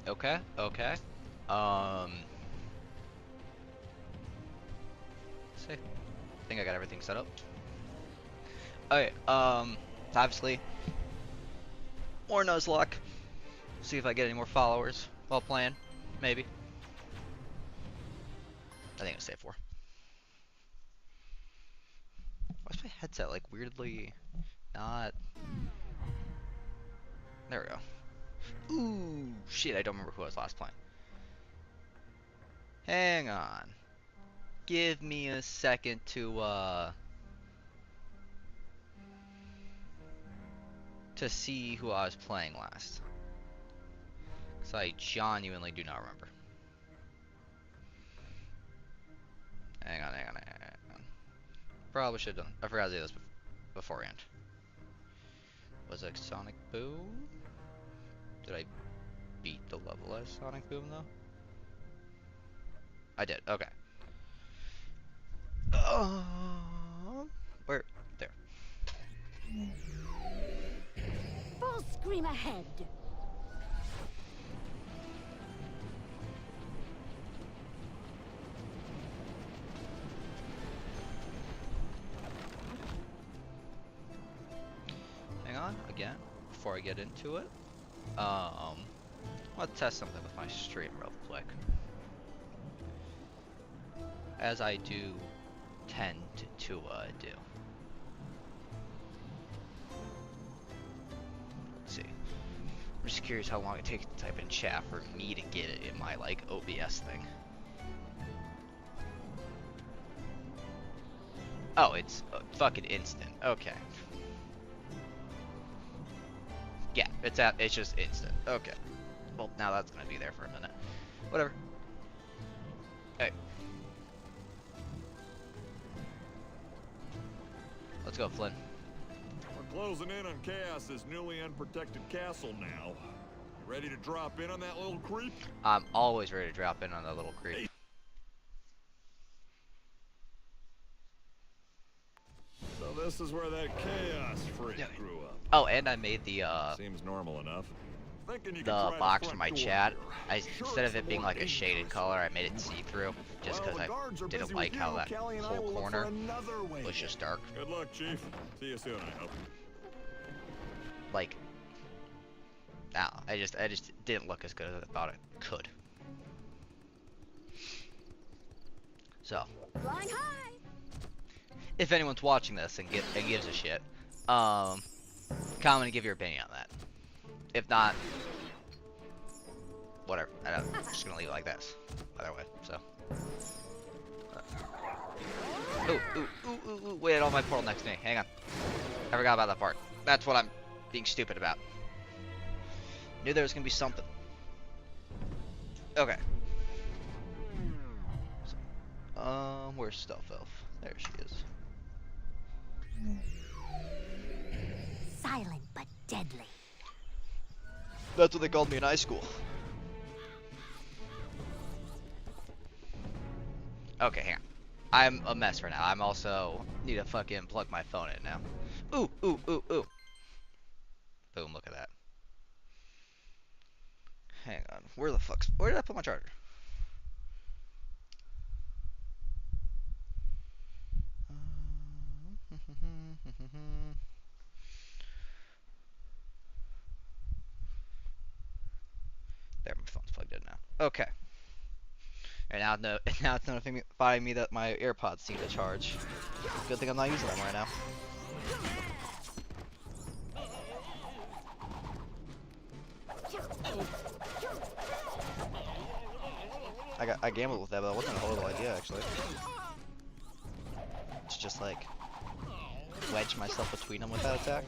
Okay, okay. See, I think I got everything set up. Okay, obviously, more Nuzlocke. See if I get any more followers while playing. Maybe. I think I'll stay at 4. Why's my headset like weirdly not? There we go. Ooh, shit! I don't remember who I was last playing. Hang on. Give me a second to see who I was playing last. Cause I genuinely do not remember. Hang on, hang on, hang on. Probably should have done. I forgot to do this beforehand. Was it Sonic Boom? Did I beat the level as Sonic Boom though? I did. Okay. Where? There. Full scream ahead. Hang on again before I get into it. Let's test something with my stream real quick, as I do tend to do. Let's see. I'm just curious how long it takes to type in chat for me to get it in my like OBS thing. Oh, it's fucking instant. Okay. Yeah, it's just instant. Okay. Well, now that's gonna be there for a minute. Whatever. Hey. Let's go, Flynn. We're closing in on Chaos's newly unprotected castle now. You ready to drop in on that little creep? I'm always ready to drop in on that little creep. So this is where that Chaos freak grew up. Oh, and I made the Seems normal enough. Thinking you could the try box the for front my door chat. here. Instead of it being like a shaded color, I made it see-through, just because I didn't like how that whole corner was just dark. Good luck, Chief. See you soon, I hope. Like, no, I just didn't look as good as I thought it could. So, Flying high. if anyone's watching this and gives a shit, comment and give your opinion on that. If not, whatever. I'm just gonna leave it like this. Either way, so. Ooh, wait, all my portal next to me. Hang on. I forgot about that part. That's what I'm being stupid about. Knew there was gonna be something. Okay. So, where's Stealth Elf? There she is. Silent but deadly. That's what they called me in high school. Okay, hang on. I'm a mess right now. I'm also need to fucking plug my phone in now. Ooh. Boom, look at that. Hang on. Where did I put my charger? There, my phone's plugged in now. Okay. And now it's notifying me that my AirPods need to charge. Good thing I'm not using them right now. I gambled with that, but that wasn't a horrible idea actually. To just like wedge myself between them with that attack.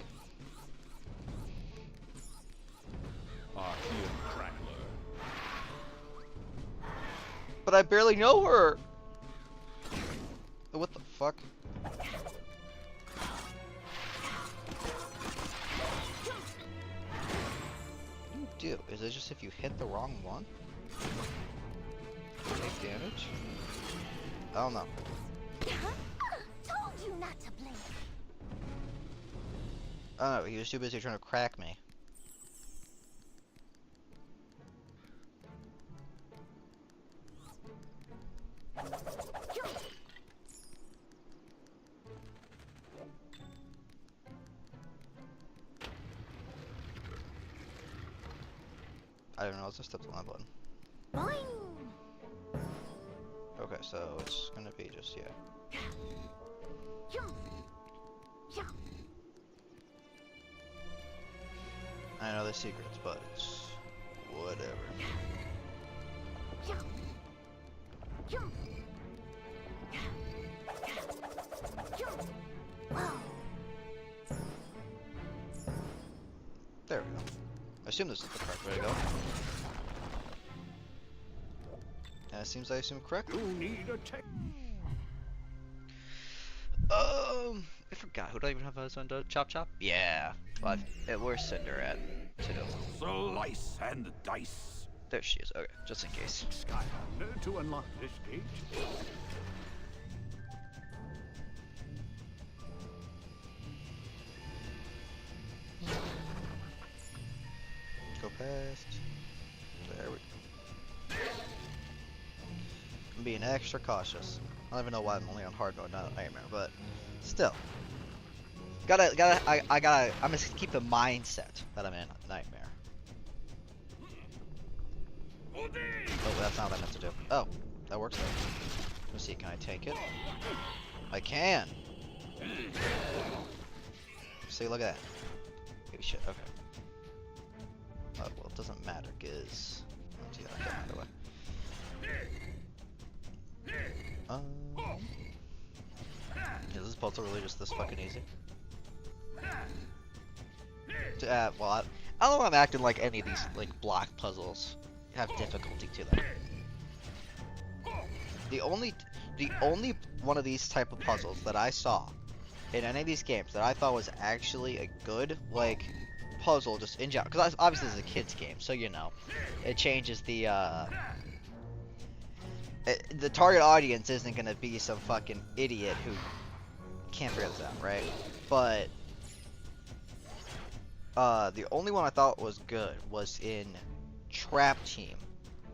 But I barely know her! What the fuck? What do you do? Is it just if you hit the wrong one? Take damage? I don't know. Told you not to blink. I don't know, he was too busy trying to crack me. I don't know, let's just step to my button. Boing. Okay, so it's gonna be just, yeah. Jump. Jump. I know the secrets, but it's whatever. Jump. Jump. Jump. Wow. There we go. I assume this is the correct way to go. And it seems I assume correct. You need a tech. I forgot. Who do I even have as on Chop Chop? Yeah. But where's Cinder at? Too. Slice and dice. There she is. Okay, just in case. Skylander to unlock this gate. Go past. There we go. I'm being extra cautious. I don't even know why I'm only on hard mode, not on nightmare, but still. I'm gonna keep the mindset that I'm in nightmare. Oh, that's not what I meant to do. Oh, that works though. Let's see, can I take it? I can! See, look at that. Holy shit, okay. Oh, well, it doesn't matter, cause... Let's see, that doesn't matter. Is this puzzle really just this fucking easy? Well, I don't know why I'm acting like any of these, like, block puzzles have difficulty to them. The only one of these type of puzzles that I saw in any of these games that I thought was actually a good, like, puzzle just in general, because obviously this is a kid's game, so you know, it changes the target audience isn't gonna be some fucking idiot who can't figure this out, right? But the only one I thought was good was in Trap Team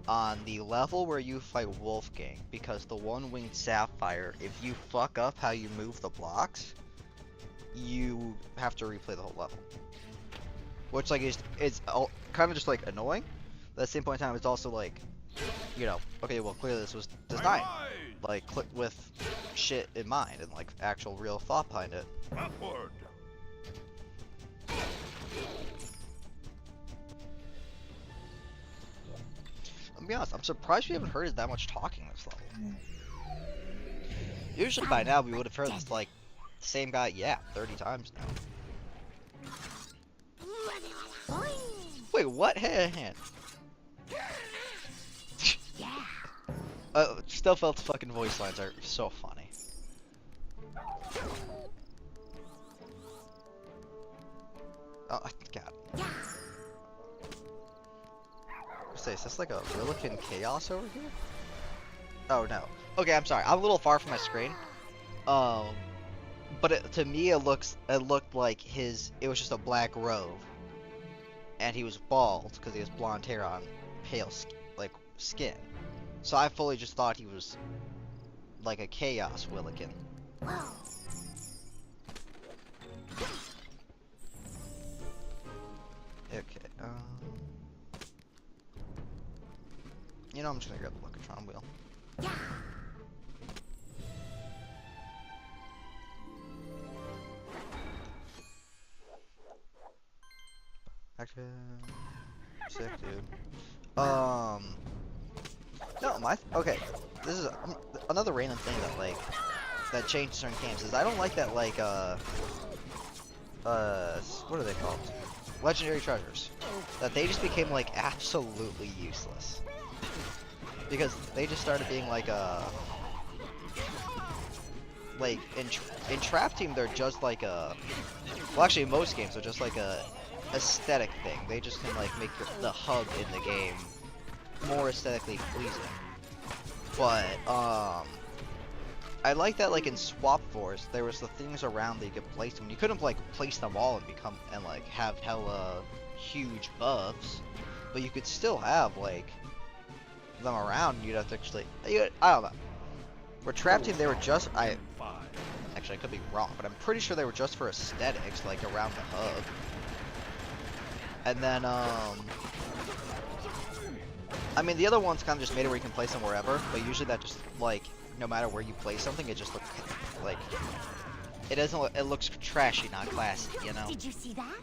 on the level where you fight Wolfgang, because the one-winged sapphire, if you fuck up how you move the blocks, you have to replay the whole level. Which, like, is kind of just, like, annoying. But at the same point in time, it's also, like, you know, okay, well, clearly this was designed, like, with shit in mind, and, like, actual real thought behind it. Upward. I'll be honest, I'm surprised we haven't heard that much talking this level. Usually by now we would have heard this, like, same guy, yeah, 30 times now. Wait, what? Hand. Yeah. Still felt the fucking voice lines are so funny. Oh, God. Yeah. Say, is this like a Rillican Chaos over here? Oh no. Okay, I'm sorry. I'm a little far from my screen. But to me, it looked like it was just a black robe, and he was bald because he has blonde hair on pale skin. So I fully just thought he was like a Chaos Willikin. Whoa. Okay. You know, I'm just gonna grab the Luckatron wheel. Yeah. Actually, sick, dude. No, okay. This is another random thing that changed certain games is I don't like that, like, what are they called? Legendary treasures. That they just became, like, absolutely useless. Because they just started being like in Trap Team they're just like well, actually in most games they're just like a aesthetic thing. They just can like make the hub in the game more aesthetically pleasing. But I like that, like in Swap Force there was the things around that you could place them. You couldn't like place them all and like have hella huge buffs, but you could still have like them around. You'd have to actually, I don't know. For Trap Team, they were just, actually I could be wrong, but I'm pretty sure they were just for aesthetics, like around the hub. And then I mean, the other ones kind of just made it where you can place them wherever, but usually that just, like, no matter where you place something, it just looks, like, it doesn't look, it looks trashy, not classy, you know? Did you see that?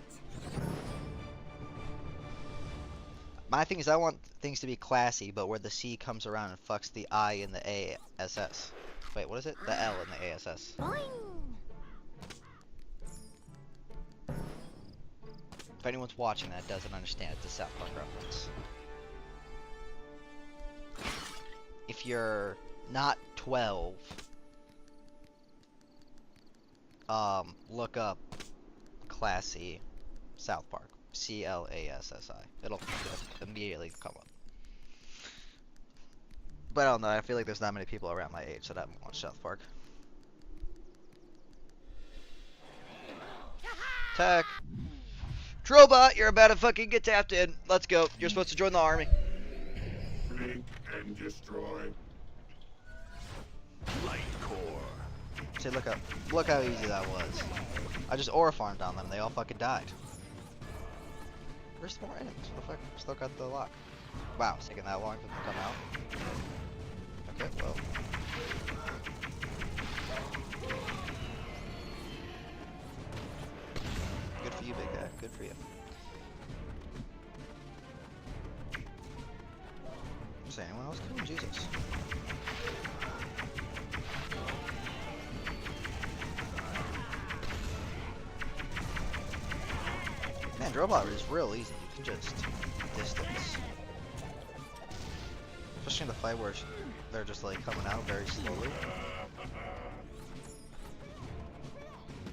My thing is I want things to be classy, but where the C comes around and fucks the I and the ASS. Wait, what is it? The L and the ASS. Boing. If anyone's watching that doesn't understand, it's a South Park reference. If you're not 12, look up classy South Park. CLASSI. It'll immediately come up. But I don't know, I feel like there's not many people around my age that haven't watched South Park. Tech! Drobot, you're about to fucking get tapped in. Let's go. You're supposed to join the army. Blink and destroy. Light core. See, look up. Look how easy that was. I just aura farmed on them. They all fucking died. Where's more enemies? What the fuck? Still got the lock. Wow, it's taking that long for them to come out. Okay, well. Good for you, big guy. Good for you. Is there anyone else coming? Jesus. Man, Drobot is real easy. You can just distance. Especially in the fight where they're just like coming out very slowly.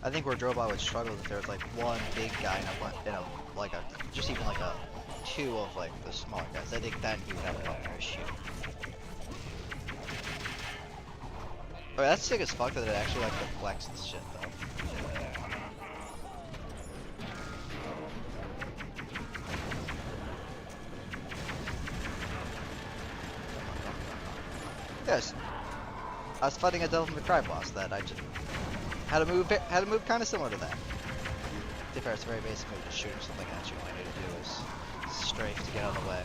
I think where Drobot would struggle is if there's like one big guy in a like a just even like a two of like the smaller guys. I think then he would have a better issue. But that's sick as fuck that it actually like deflects this shit though. Yes, I was fighting a Devil May Cry boss that I just had to move kind of similar to that. To be fair, it's very basically just shooting something at you. All you need to do is strafe to get out of the way.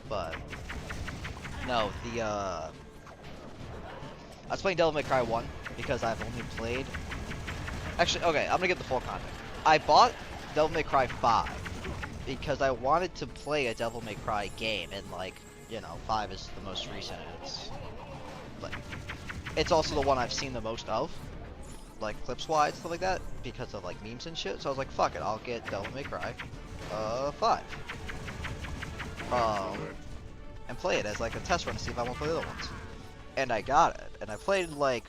But no, I was playing Devil May Cry 1 because I've only played. Actually, okay, I'm gonna get the full context. I bought Devil May Cry 5 because I wanted to play a Devil May Cry game, and like, you know, 5 is the most recent. It's also the one I've seen the most of, like clips wise, stuff like that, because of like memes and shit. So I was like, fuck it, I'll get Devil May Cry 5. And play it as like a test run to see if I want to play the other ones. And I got it, and I played like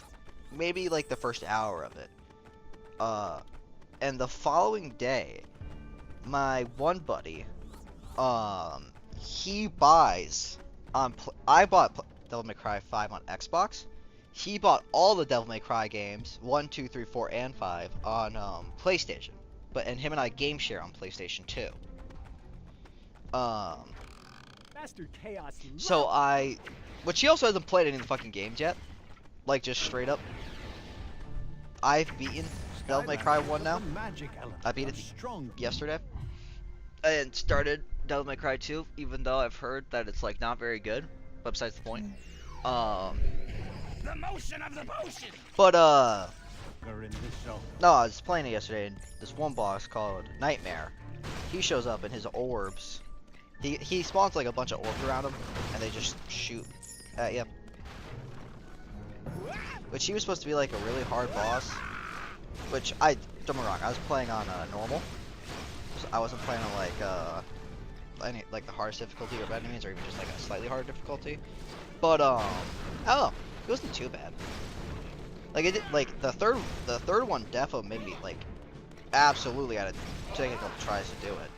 maybe like the first hour of it. And the following day, my one buddy, he buys I bought Devil May Cry 5 on Xbox. He bought all the Devil May Cry games 1, 2, 3, 4, and 5 on PlayStation. And him and I game share on PlayStation 2. Master Chaos. So which he also hasn't played any of the fucking games yet. Like just straight up. I've beaten Devil May Cry 1 now. I beat it yesterday. And started Devil May Cry 2, even though I've heard that it's like not very good. But besides the point. The motion of the potion. But No, no, I was playing it yesterday, and this one boss called Nightmare, he shows up in his orbs. He spawns like a bunch of orbs around him, and they just shoot at you. Which he was supposed to be like a really hard boss. Which don't get me wrong, I was playing on normal. So I wasn't playing on like like the hardest difficulty or by any means, or even just like a slightly harder difficulty. But oh, it wasn't too bad. Like it did, like the third one definitely made me like absolutely had to take a couple tries to do it.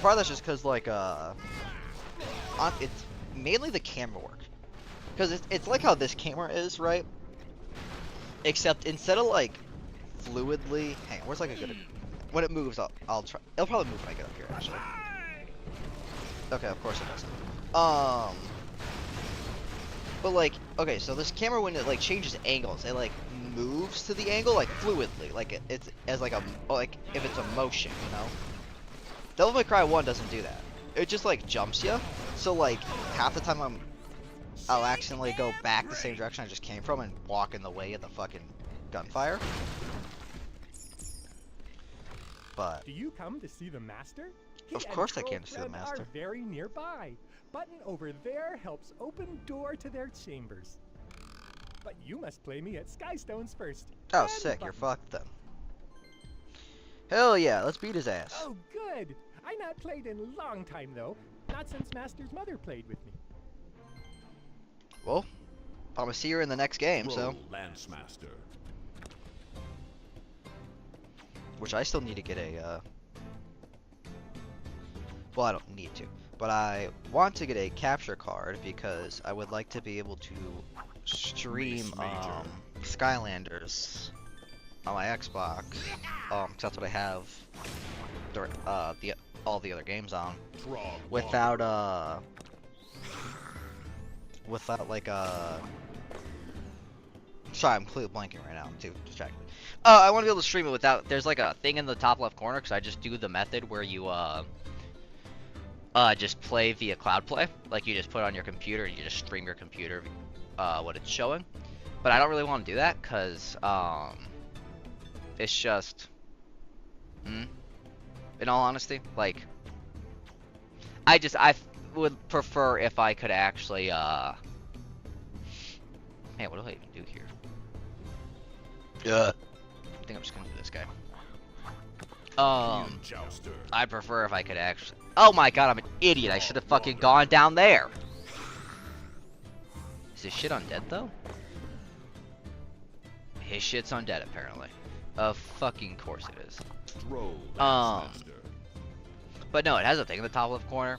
Part of that's just because like it's mainly the camera work, because it's like how this camera is, right? Except instead of like fluidly, hang on, where's like a good, when it moves I'll try, it'll probably move when I get up here actually. Okay, of course it does. But like, okay, so this camera, when it like changes angles, it like moves to the angle like fluidly, like it's as like like if it's a motion, you know. Devil May Cry 1 doesn't do that. It just like jumps you, So like half the time I'll accidentally go back the same direction I just came from and walk in the way of the fucking gunfire. But Do you come to see the master? of He and course I Troll came to see the Friend master. Are very nearby. Button over there helps open door to their chambers. But you must play me at Skystones first. Oh, and sick! You're Button. fucked then. Hell yeah! Let's beat his ass. Oh, good. I not played in a long time though. Not since Master's mother played with me. Well, I'm gonna see her in the next game, so. Roll, Lance Master. Which I still need to get a, well, I don't need to, but I want to get a capture card because I would like to be able to stream, Skylanders on my Xbox, 'cause that's what I have, all the other games on, without like, sorry, I'm completely blanking right now, I'm too distracted. I want to be able to stream it without, there's like a thing in the top left corner, because I just do the method where you, just play via cloud play. Like you just put it on your computer and you just stream your computer, what it's showing. But I don't really want to do that, because, it's just, in all honesty, like, I would prefer if I could actually, man, what do I even do here? I think I'm just gonna do this guy. I'd prefer if I could actually. Oh my god, I'm an idiot. I should have fucking gone down there. Is this shit undead though? His shit's undead apparently. Of fucking course it is. But no, it has a thing in the top left corner,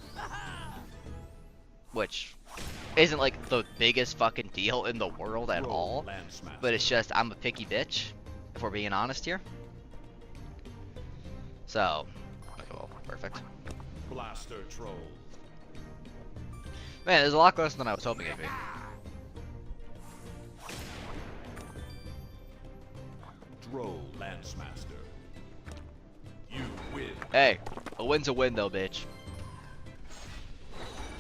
which isn't like the biggest fucking deal in the world at all. But it's just I'm a picky bitch, if we're being honest here. So, okay, well, perfect. Blaster Troll. Man, there's a lot closer than I was hoping it'd be. Droll Lance Master. You win. Hey, a win's a win though, bitch.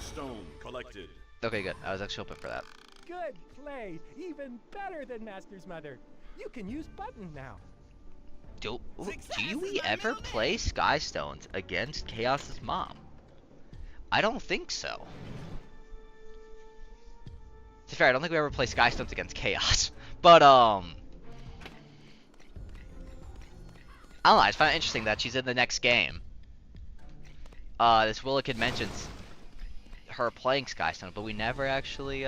Stone collected. Okay, good. I was actually hoping for that. Good play. Even better than Master's mother. You can use Button now. Do we ever play Skystones against Chaos's mom? I don't think so. To be fair, I don't think we ever play Skystones against Chaos. But, I don't know, I just find it interesting that she's in the next game. This Willikid mentions her playing Skystone, but we never actually,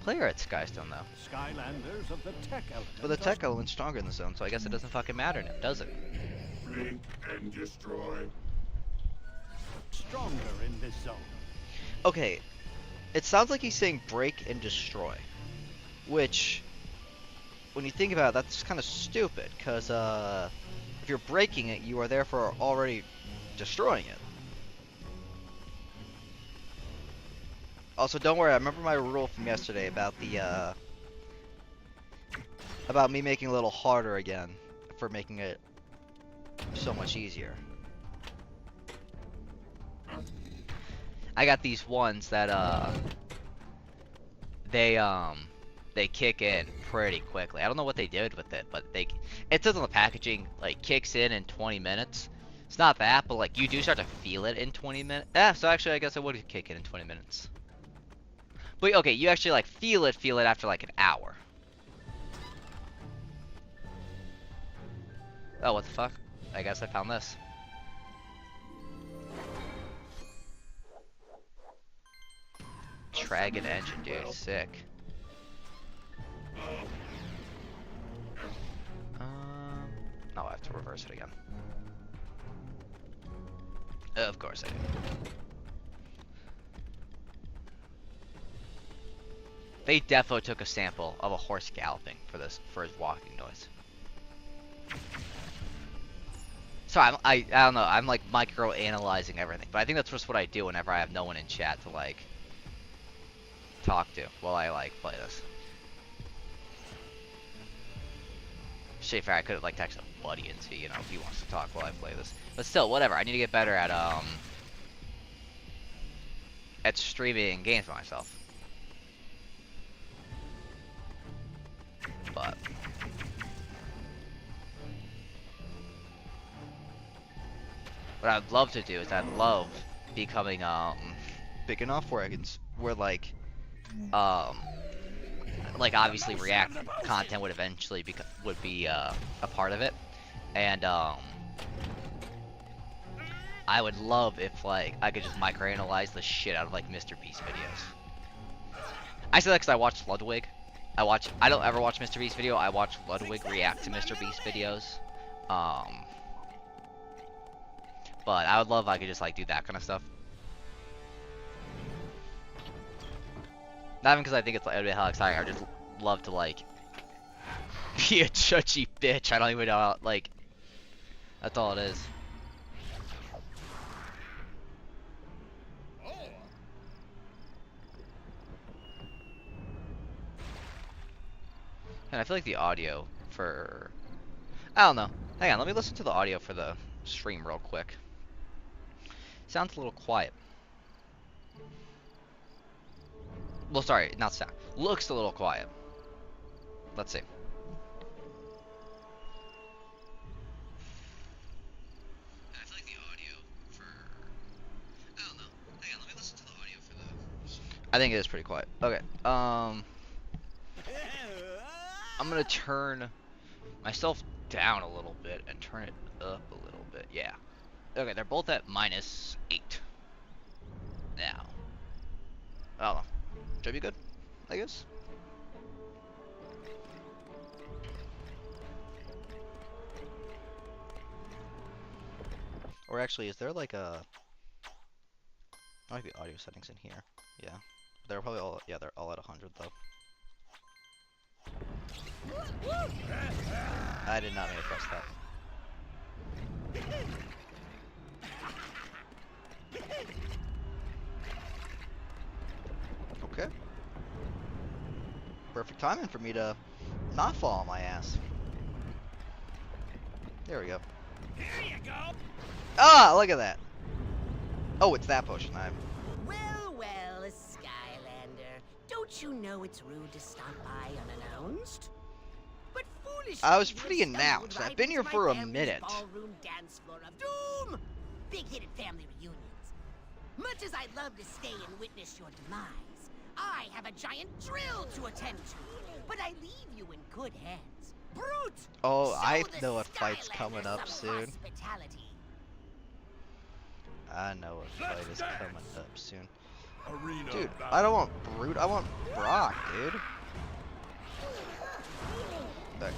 play her at Skystone, though. Skylanders of the tech element. But the tech element's stronger in the zone, so I guess it doesn't fucking matter now, does it? Blink and destroy. Stronger in this zone. Okay, it sounds like he's saying break and destroy, which, when you think about it, that's kind of stupid, because, if you're breaking it, you are therefore already destroying it. Also, don't worry, I remember my rule from yesterday about the, about me making it a little harder again, for making it so much easier. I got these ones that, they kick in pretty quickly. I don't know what they did with it, but it says on the packaging, like, kicks in 20 minutes. It's not that, but, like, you do start to feel it in 20 minutes. So actually, I guess it would kick in 20 minutes. But, okay, you actually, like, feel it after, like, an hour. Oh, what the fuck? I guess I found this. Dragon engine, dude. Sick. No, I have to reverse it again. Of course I do. They defo took a sample of a horse galloping for his walking noise. So I don't know, I'm like micro-analyzing everything, but I think that's just what I do whenever I have no one in chat to like talk to while I like play this. Shit, fair, I could have like texted a buddy and see, you know, if he wants to talk while I play this. But still, whatever. I need to get better at at streaming games by myself. But what I'd love to do is I'd love becoming big enough where I can where like obviously React content would eventually be a part of it, and I would love if like I could just microanalyze the shit out of like Mr. Beast videos. I say that because I watch Ludwig. I don't ever watch Mr. Beast video. I watch Ludwig react to Mr. Beast videos. But I would love if I could just like do that kind of stuff. Not even because I think it's like, it'd be hell exciting. I just love to like be a judgy bitch. I don't even know how, like, that's all it is. And I feel like the audio for, I don't know. Hang on, let me listen to the audio for the stream real quick. Sounds a little quiet. Well, sorry, not sound. Looks a little quiet. Let's see. I feel like the audio for, I don't know. Hang on, let me listen to the audio for the, I think it is pretty quiet. Okay, I'm gonna turn myself down a little bit and turn it up a little bit. Yeah. Okay, they're both at -8. Now. I don't know. Should be good, I guess. Or actually, is there like a... There might be audio settings in here. Yeah. They're probably all... Yeah, they're all at 100 though. I did not mean to press that. Okay. Perfect timing for me to not fall on my ass. There we go. Here you go. Ah, look at that. Oh, it's that potion. Well, well, Skylander. Don't you know it's rude to stop by unannounced? But foolishly, I was pretty you stumbled announced. right I've been here into for my a family's minute. Ballroom dance floor of doom. Big-headed family reunions. Much as I'd love to stay and witness your demise, I have a giant drill to attend to. But I leave you in good hands. Brute! Oh, Show I the know a fight's Skylanders coming up some soon. hospitality. I know a fight is coming up soon. Arena Dude, battle. I don't want Brute, I want Brock, dude. There.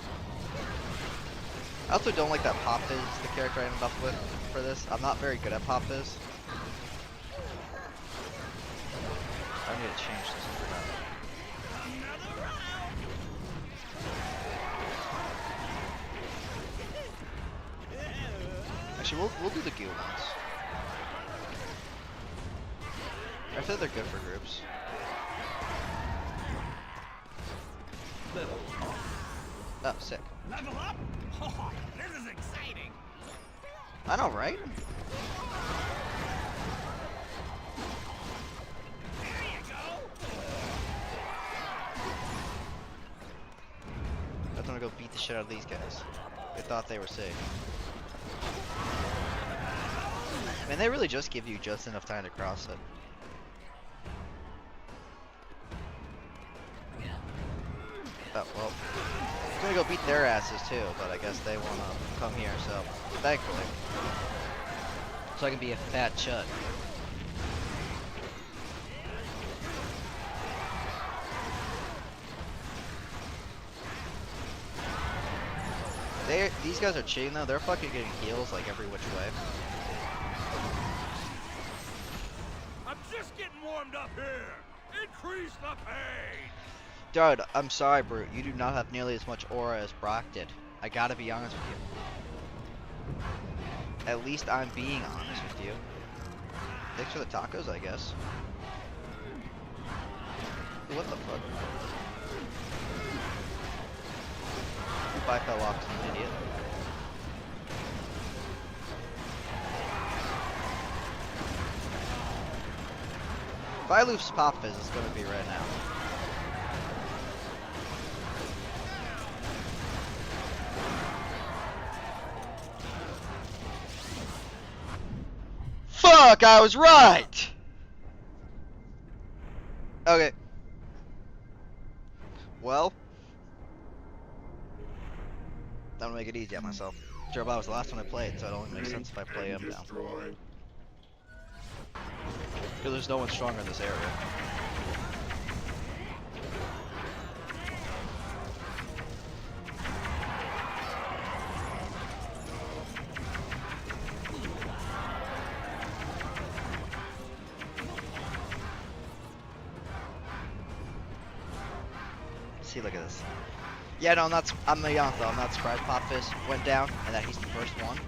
I also don't like that Pop is the character I ended up with for this. I'm not very good at Pop is. I need to change this. Actually, we'll do the goo ones. I feel they're good for groups. Oh, sick. Level up? Oh, this is exciting. I know, right? There you go. I want to go beat the shit out of these guys. They thought they were safe. Man, they really just give you just enough time to cross it. Oh, well. I'm gonna go beat their asses too, but I guess they wanna come here, so thankfully. So I can be a fat chud. These guys are cheating though, they're fucking getting heals like every which way. I'm just getting warmed up here. Increase the pain. Dude, I'm sorry, Brute. You do not have nearly as much aura as Brock did. I gotta be honest with you. At least I'm being honest with you. Thanks for the tacos, I guess. What the fuck? If I fell off to an idiot. If I lose Pop Fizz, it's gonna be right now. Fuck, I was right! Okay. Well. I'm gonna make it easy on myself. Joe was the last one I played, so it only makes sense if I play him now. Because there's no one stronger in this area. See, look at this. Yeah, no, I'm gonna be honest though, I'm not surprised Pop Fizz went down and that he's the first one.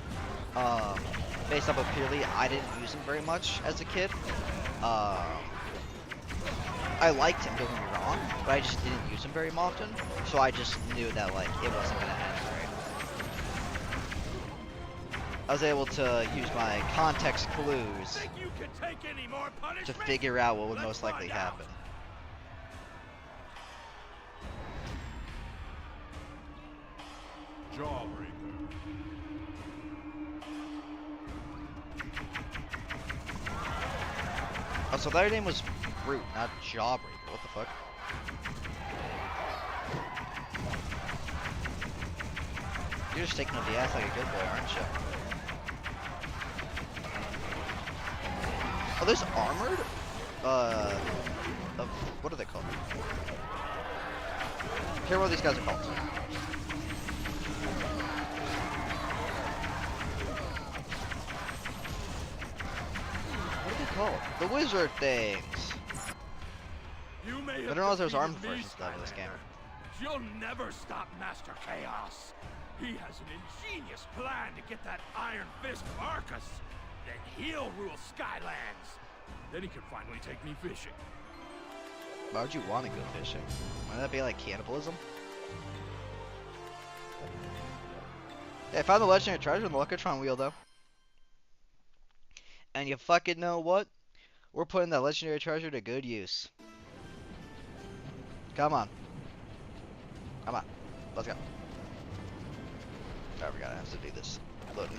Based off of purely, I didn't use him very much as a kid. I liked him, don't get me wrong, but I just didn't use him very often, so I just knew that, like, it wasn't gonna end great. I was able to use my context clues to figure out what would most likely happen. Jawbreaker. Oh, so their name was Brute, not Jawbreaker. What the fuck? You're just taking up the ass like a good boy, aren't you? Oh, there's armored? What are they called? I can't remember what these guys are called. What are they called? The wizard things. I don't know if there's armed versions of that in this game. You'll never stop Master Chaos. He has an ingenious plan to get that Iron Fist of Arcus. Then he'll rule Skylands. Then he can finally take me fishing. Why would you want to go fishing? Wouldn't that be like cannibalism? Yeah, I found the legendary treasure in the Luckatron wheel though. And you fucking know what? We're putting that legendary treasure to good use. Come on. Come on. Let's go. Oh, we gotta have to do this. Loading.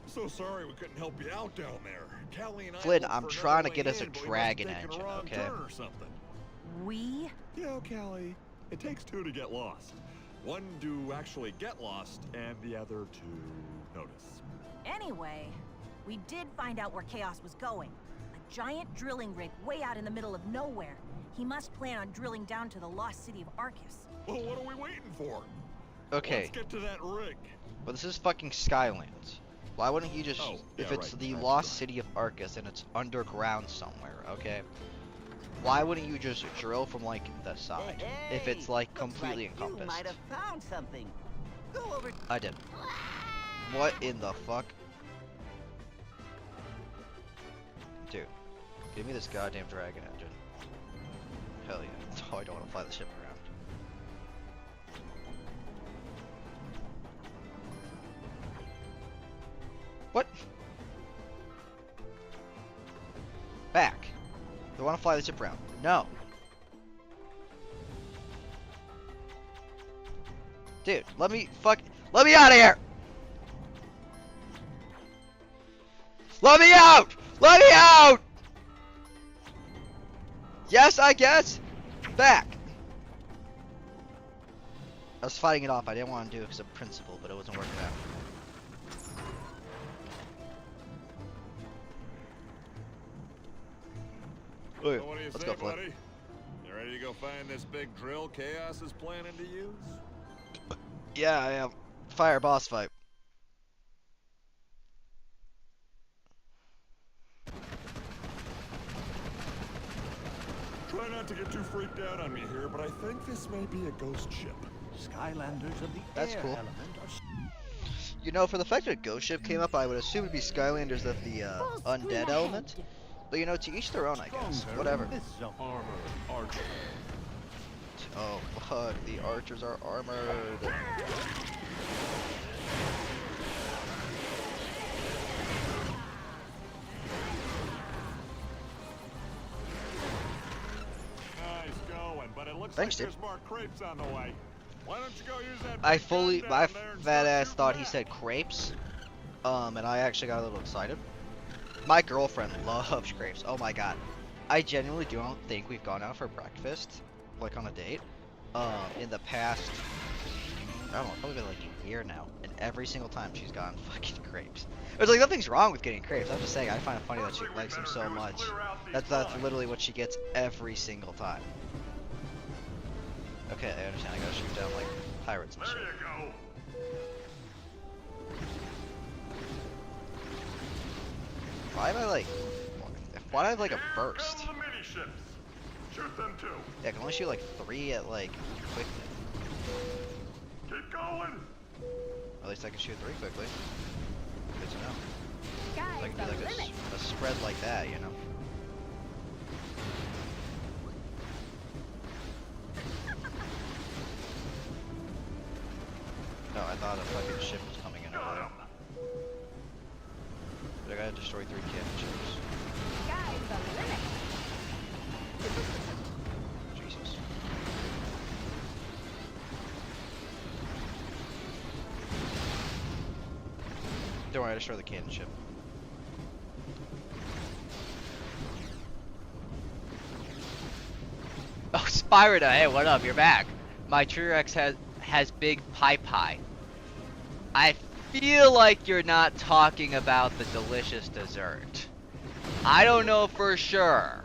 So sorry we couldn't help you out down there. Callie and I Flynn, looked I'm for trying to another get way us a in, but we dragon must have taken engine, a wrong okay? turn or something. We? You know, Callie, it takes two to get lost. One to actually get lost, and the other to notice. Anyway, we did find out where Chaos was going. A giant drilling rig way out in the middle of nowhere. He must plan on drilling down to the lost city of Arcus. Well, what are we waiting for? Okay, Let's get to that rig. but this is fucking Skylands. Why wouldn't you just, if yeah, it's right, the that's lost right. city of Arcus and it's underground somewhere, okay? Why wouldn't you just drill from like the side if it's like completely encompassed? You might have found something. Go over. I did. What in the fuck? Dude, give me this goddamn dragon engine. Hell yeah. Oh, I don't want to fly the ship around. What? Back. They want to fly the ship around. No. Dude, let me out of here! Let me out! Let me out! Yes, I guess. Back. I was fighting it off. I didn't want to do it because of principle, but it wasn't working out. So what do you Let's say, go, Flynn. buddy? You ready to go find this big drill Chaos is planning to use? Yeah, I am. Fire boss fight. Try not to get too freaked out on me here, but I think this may be a ghost ship. Skylanders of the That's air cool. element are You know, for the fact that a ghost ship came up, I would assume it'd be Skylanders of the undead element. But you know, to each their own, I guess. stronger Whatever. in this zone. Armor, archer. Oh, fuck. The archers are armored. Looks Thanks, like dude. there's more crepes on the way. Why don't you go use that I big gun fully, down my there and fat start ass shooting thought he that? said crepes. And I actually got a little excited. My girlfriend loves crepes. Oh my god. I genuinely don't think we've gone out for breakfast, like on a date, in the past, I don't know, probably been like a year now. And every single time she's gotten fucking crepes. There's like nothing's wrong with getting crepes. I'm just saying I find it funny that she likes them so much. That's literally what she gets every single time. Okay, I understand. I gotta shoot down like pirates and There shit. you go. Why am I like? Why do I have like a burst? Handle the mini ships. Shoot them too. Yeah, I can only shoot like 3 at like quick. Keep going. At least I can shoot 3 quickly. Good to know. Sky's I can do the like limit. a spread like that, you know. No, I thought a fucking ship was coming in over Got there. 'em. But I gotta destroy 3 cannon ships. Sky's the limit. Jesus. Don't worry, I destroy the cannon ship. Oh, Spyrita, hey, what up? You're back. My T-Rex has big pie. I feel like you're not talking about the delicious dessert. I don't know for sure,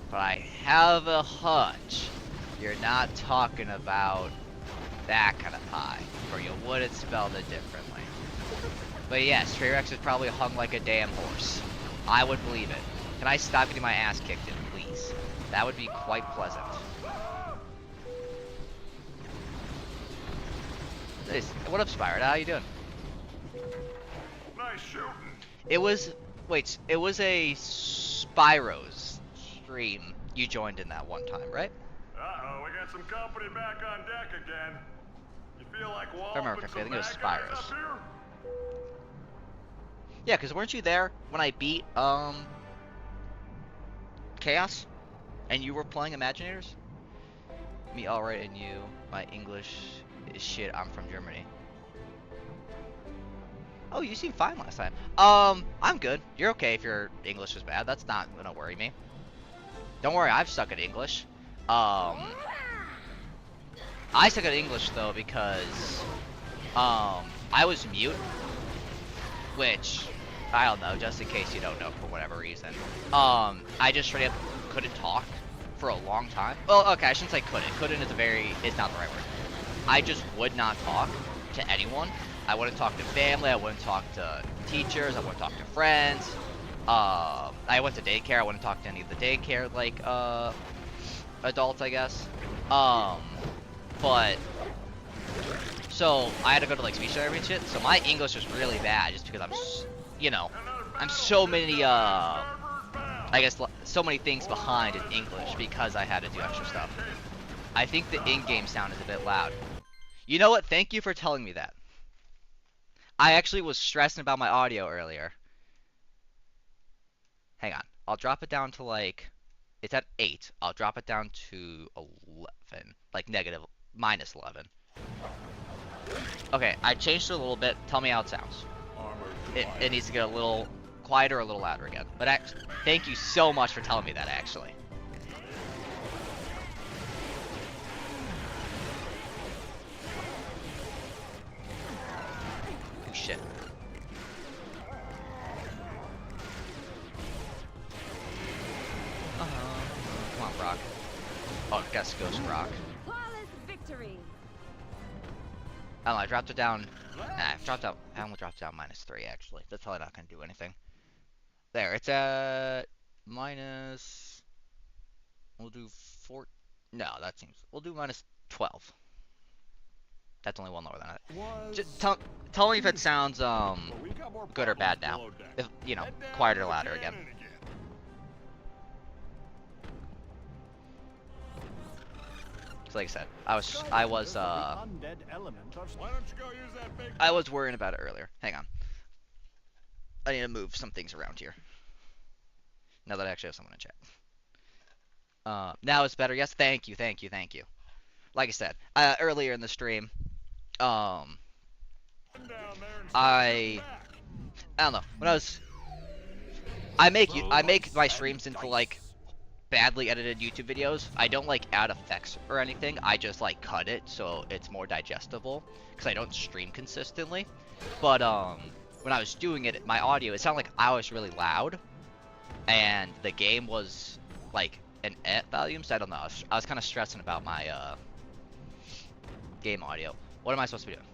but I have a hunch you're not talking about that kind of pie, or you would have spelled it differently. But yes, T-Rex is probably hung like a damn horse. I would believe it. Can I stop getting my ass kicked in, please? That would be quite pleasant. What up, Spyro? How you doing? Nice shooting. It was, wait, it was a Spyro's stream you joined in that one time, right? Uh-oh, we got some company back on deck again. You feel like I remember walloping correctly, I some think it was bad guys Spyro's. up here? Yeah, because weren't you there when I beat, Chaos? And you were playing Imaginators? Me alright and you, my English is shit, I'm from Germany. Oh, you seemed fine last time. I'm good. You're okay if your English is bad. That's not gonna worry me. Don't worry, I've suck at English. I suck at English though because, I was mute, which, I don't know, just in case you don't know for whatever reason. I just straight up couldn't talk for a long time. Well, okay, I shouldn't say couldn't. Couldn't is not the right word. I just would not talk to anyone. I wouldn't talk to family, I wouldn't talk to teachers, I wouldn't talk to friends. I went to daycare, I wouldn't talk to any of the daycare, like, adults, I guess. But, so, I had to go to, like, speech therapy and shit, so my English was really bad, just because I'm, I'm so many, I guess, so many things behind in English, because I had to do extra stuff. I think the in-game sound is a bit loud. You know what, thank you for telling me that. I actually was stressing about my audio earlier. Hang on. I'll drop it down to like, it's at 8. I'll drop it down to 11. Like minus 11. Okay, I changed it a little bit. Tell me how it sounds. It needs to get a little quieter or a little louder again. But actually, thank you so much for telling me that, actually. Oh, shit. Come on, Brock. Oh, I guess Ghost Brock. Flawless victory. I don't know, I dropped it down. Nah, I only dropped it down -3, actually. That's probably not going to do anything. There, it's at minus... We'll do 4... No, that seems... We'll do -12. That's only one lower than that. Just tell me if it sounds, good or bad now. If, quieter or louder again. Like I said, I was Why don't you go use that big I was worrying about it earlier. Hang on. I need to move some things around here. Now that I actually have someone in chat. Now it's better. Yes, thank you, thank you, thank you. Like I said, earlier in the stream, um, I don't know. When I make my streams into like badly edited YouTube videos. I don't like add effects or anything. I just like cut it so it's more digestible because I don't stream consistently. But when I was doing it, my audio, it sounded like I was really loud, and the game was like an at volume. So I don't know. I was kind of stressing about my game audio. What am I supposed to be doing?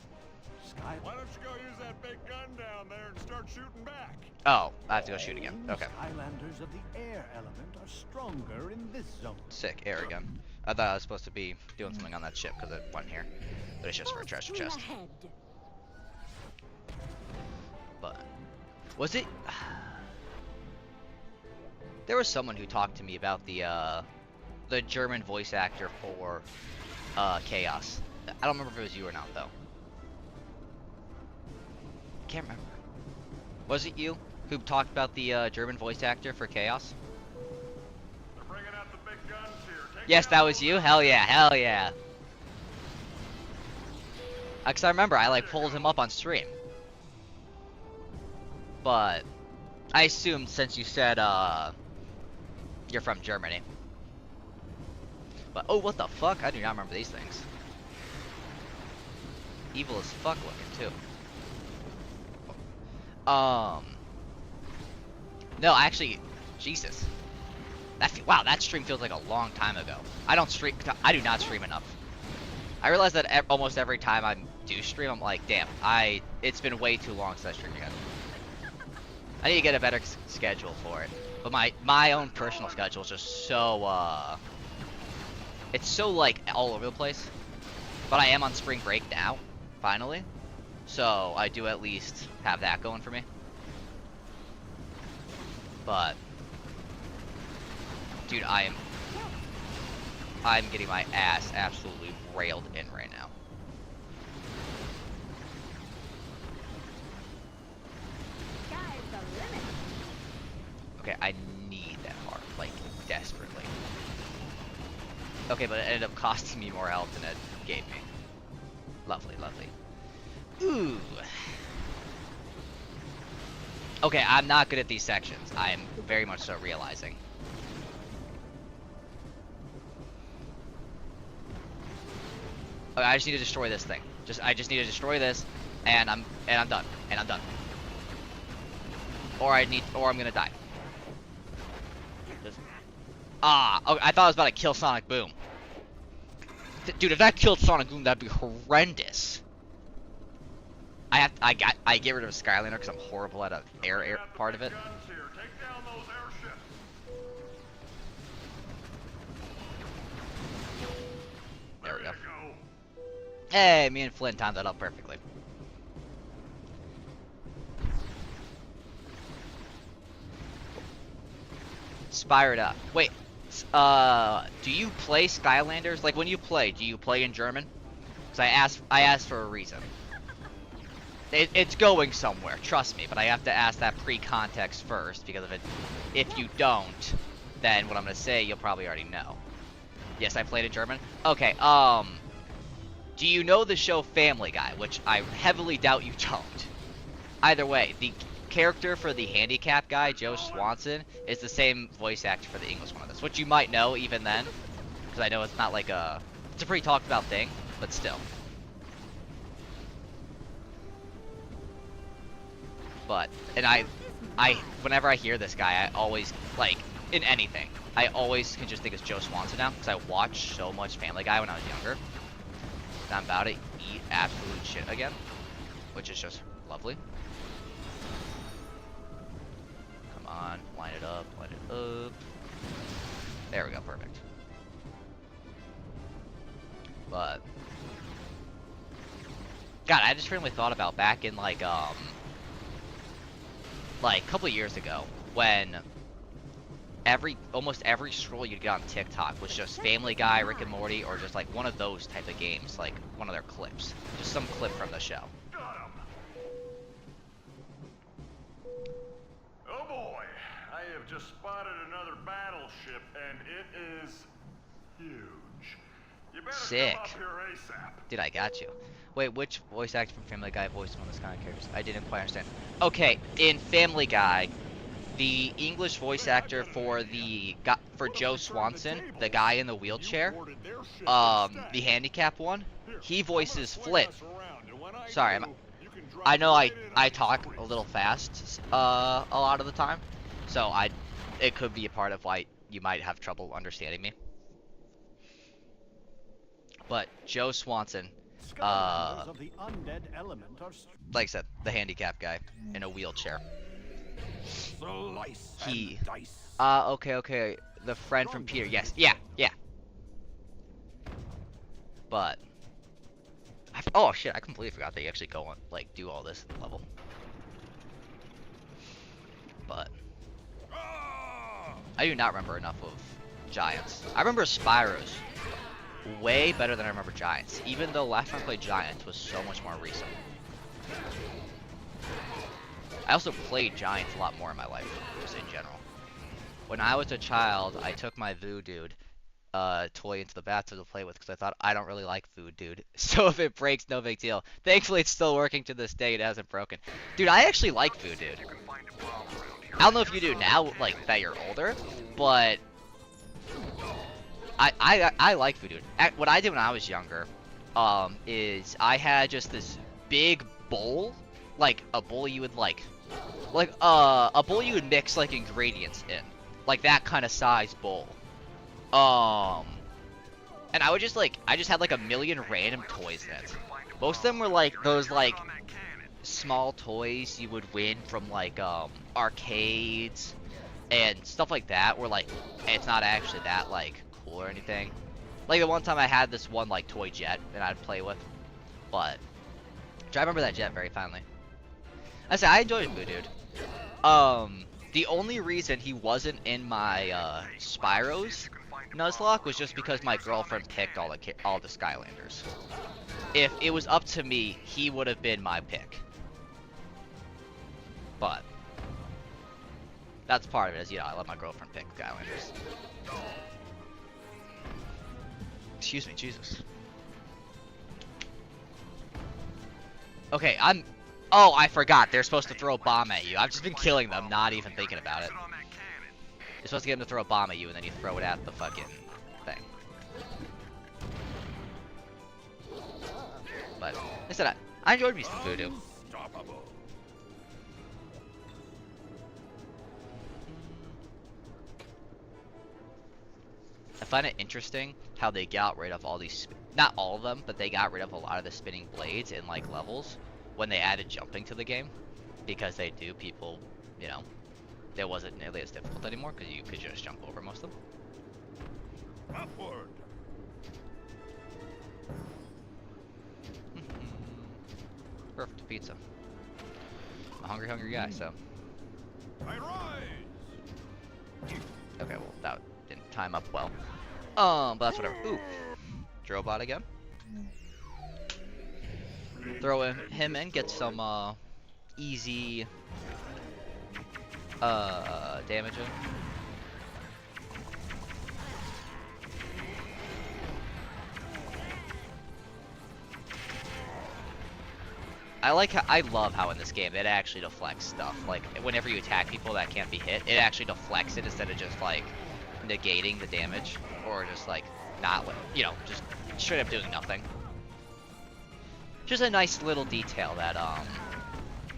Why don't you go use that big gun down there and start shooting back? Oh, I have to go shoot again. Okay. Skylanders of the air element are stronger in this zone. Sick, air gun. I thought I was supposed to be doing something on that ship because it went here. But it's just for a treasure chest. But, was it... There was someone who talked to me about the German voice actor for Chaos. I don't remember if it was you or not, though. Can't remember. Was it you who talked about the German voice actor for Chaos? They're bringing out the big guns here. Yes, that was you? Hell yeah, hell yeah. Because I remember I like pulled him up on stream. But I assumed since you said you're from Germany. But oh, what the fuck? I do not remember these things. Evil as fuck looking too. No, actually, Jesus. Wow, that stream feels like a long time ago. I do not stream enough. I realize that almost every time I do stream, I'm like, damn, it's been way too long since I streamed again. I need to get a better schedule for it. But my own personal schedule is just so, it's so, like, all over the place. But I am on spring break now, finally. So, I do at least have that going for me. But, dude, I'm getting my ass absolutely railed in right now. Okay, I need that heart, like, desperately. Okay, but it ended up costing me more health than it gave me. Lovely, lovely. Ooh. Okay, I'm not good at these sections. I am very much so realizing. Okay, I just need to destroy this thing. I just need to destroy this, and I'm done. And I'm done. Or I'm gonna die. Okay, I thought I was about to kill Sonic Boom. Dude, if that killed Sonic Boom, that'd be horrendous. I get rid of Skylander because I'm horrible at an air part of it. There we go. Hey, me and Flynn timed that up perfectly. Spired up. Wait, do you play Skylanders? Like when you play, do you play in German? Because I asked for a reason. It's going somewhere, trust me, but I have to ask that pre-context first, because if you don't, then what I'm gonna say you'll probably already know. Yes, I played in German. Okay, do you know the show Family Guy, which I heavily doubt you don't? Either way, the character for the handicap guy, Joe Swanson, is the same voice actor for the English one of this, which you might know even then, because I know it's not like it's a pretty talked about thing, but still. But, and I whenever I hear this guy, I always, like, in anything, I always can just think it's Joe Swanson now, because I watched so much Family Guy when I was younger, and I'm about to eat absolute shit again, which is just lovely. Come on, line it up, line it up. There we go, perfect. But, God, I just randomly thought about back in, like a couple years ago, when almost every scroll you'd get on TikTok was just Family Guy, Rick and Morty, or just like one of those type of games, like one of their clips, just some clip from the show. Oh boy, I have just spotted another battleship, and it is huge. You better Sick. come up here ASAP. Dude, I got you. Wait, which voice actor from Family Guy voiced one of the Skylanders characters? I didn't quite understand. Okay, in Family Guy, the English voice actor for for Joe Swanson, the guy in the wheelchair, the handicap one, he voices Flynn. Sorry, I know I talk a little fast a lot of the time, so it could be a part of why you might have trouble understanding me. But Joe Swanson, Skylanders of the undead element are like I said, the handicap guy in a wheelchair. Slice He. and dice. Okay. The friend from Peter. Yes. Yeah. But. Oh shit! I completely forgot they actually go on do all this level. But. I do not remember enough of Giants. I remember Spyros way better than I remember Giants, even though last time I played Giants was so much more recent. I also played Giants a lot more in my life, just in general. When I was a child, I took my Voodoo Dude toy into the bathtub to play with because I thought I don't really like Voodoo Dude, so if it breaks, no big deal. Thankfully, it's still working to this day. It hasn't broken. Dude, I actually like Voodoo Dude. I don't know if you do now, that you're older, but I like Voodoo Dude. What I did when I was younger, is I had just this big bowl, like a bowl you would a bowl you would mix ingredients in, that kind of size bowl. And I would just I just had a million random toys in it. Most of them were those small toys you would win from arcades and stuff like that, where it's not actually that cool or anything. The one time I had this one toy jet that I'd play with, but I remember that jet very fondly. I said I enjoyed Voodoo Dude. The only reason he wasn't in my Spyros Nuzlocke was just because my girlfriend picked all the Skylanders. If it was up to me, he would have been my pick. But that's part of it, is I let my girlfriend pick Skylanders. Excuse me, Jesus. Okay, oh, I forgot. They're supposed to throw a bomb at you. I've just been killing them, not even thinking about it. You're supposed to get them to throw a bomb at you, and then you throw it at the fucking thing. But, like I said, I enjoyed me some Voodoo. I find it interesting how they got rid of all these, not all of them, but they got rid of a lot of the spinning blades in levels when they added jumping to the game, because they do people, it wasn't nearly as difficult anymore because you could just jump over most of them. Upward. Perfect pizza. I'm a hungry guy, so. I rise. Okay, well that didn't time up well. But that's whatever. Ooh, Drobot again. Throw him in, get some easy damage in. I love how in this game it actually deflects stuff. Whenever you attack people that can't be hit, it actually deflects it instead of just negating the damage, or just not just straight up doing nothing. Just a nice little detail that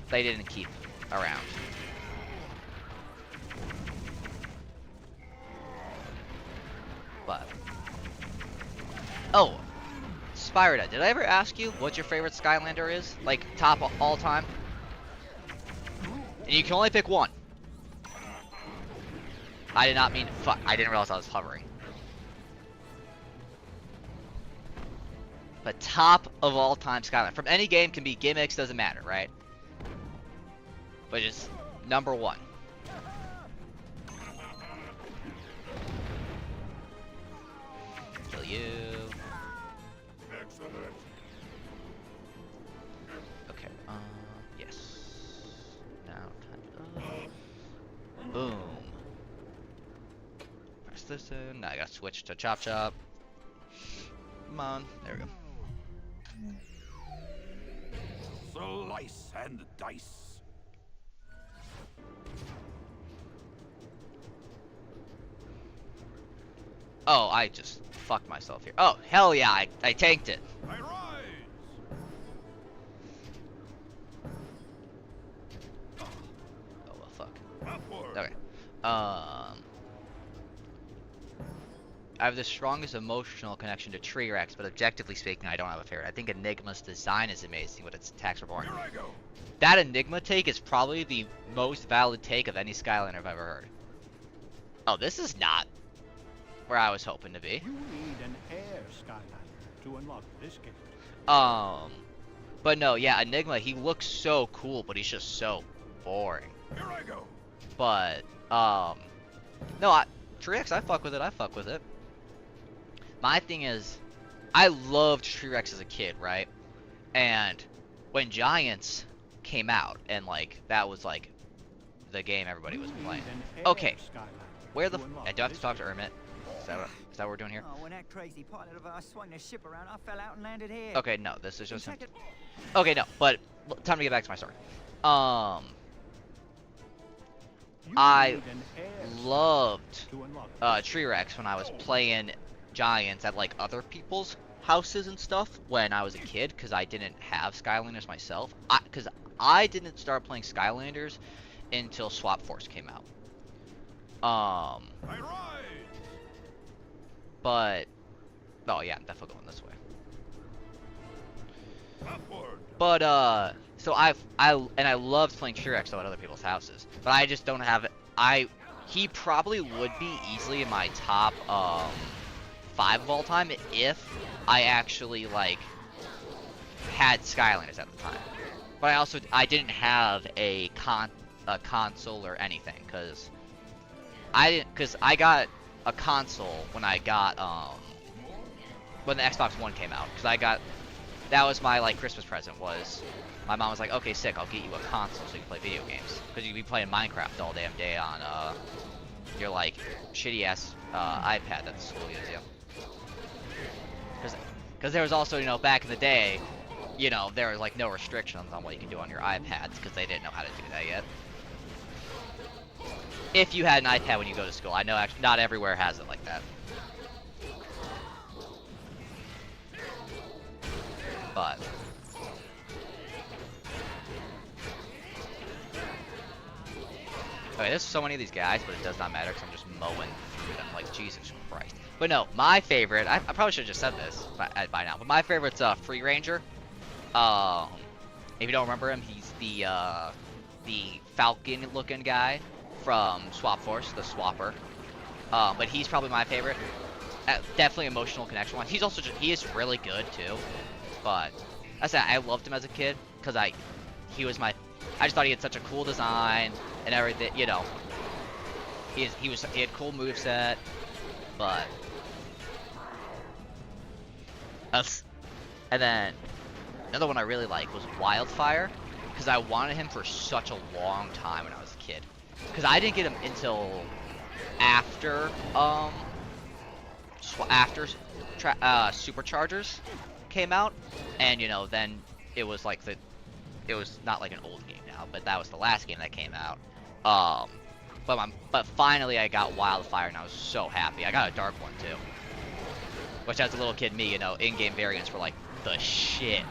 they didn't keep around. But oh, Spyro, did I ever ask you what your favorite Skylander is? Top all time? And you can only pick one. I did not mean fuck. I didn't realize I was hovering. But top of all time Skylander. From any game, can be gimmicks, doesn't matter, right? But just number one. Kill you. Excellent. Okay, yes. Now time to boom. this in. Now I gotta switch to Chop Chop. Come on. There we go. Slice and dice. Oh, I just fucked myself here. Oh, hell yeah, I tanked it. I rise. Oh, well, fuck. Upward. Okay. I have the strongest emotional connection to Tree Rex, but objectively speaking, I don't have a favorite. I think Enigma's design is amazing, but its attacks are boring. Here I go. That Enigma take is probably the most valid take of any Skylander I've ever heard. Oh, this is not where I was hoping to be. You need an air Skylander to unlock this gate. But no, yeah, Enigma, he looks so cool, but he's just so boring. Here I go. But, no, Tree Rex, I fuck with it. My thing is, I loved Tree Rex as a kid, right? And when Giants came out, and, like, that was, like, the game everybody was playing. Okay, where the I do have to talk to Ermit. Is that what we're doing here? Oh, when that crazy pilot of ours swung the ship around, I fell out and landed here. Okay, no, this is just In fact, okay, no, but time to get back to my story. I loved Tree Rex when I was playing Giants at like other people's houses and stuff when I was a kid, because I didn't have Skylanders myself. Because I didn't start playing Skylanders until Swap Force came out. I rise. But oh yeah, I'm definitely going this way. Upward. But so I loved playing Tree Rex though at other people's houses, but I just don't have it. He probably would be easily in my top 5 of all time if I actually like had Skylanders at the time. But I didn't have a console or anything, because I got a console when I got when the Xbox One came out, because that was my like Christmas present. Was my mom was like, okay, sick, I'll get you a console so you can play video games, because you'd be playing Minecraft all damn day on your like shitty ass iPad that the school gives you. Because there was also, you know, back in the day, you know, there were like no restrictions on what you can do on your iPads, because they didn't know how to do that yet. If you had an iPad when you go to school, I know actually not everywhere has it like that. But okay, there's so many of these guys, but it does not matter because I'm just mowing through them like Jesus Christ. But no, my favorite, I probably should have just said this by now, but my favorite's Free Ranger. If you don't remember him, he's the Falcon-looking guy from Swap Force, the Swapper. But he's probably my favorite. Definitely emotional connection wise. He's also he is really good too. But I said I loved him as a kid because I just thought he had such a cool design and everything. You know, he had cool moveset, but and then another one I really liked was Wildfire, because I wanted him for such a long time when I was a kid. Because I didn't get him until after Superchargers came out, and you know, then it was like it was not like an old game now, but that was the last game that came out. But finally I got Wildfire, and I was so happy. I got a dark one too, which as a little kid me, you know, in-game variants were like the shit.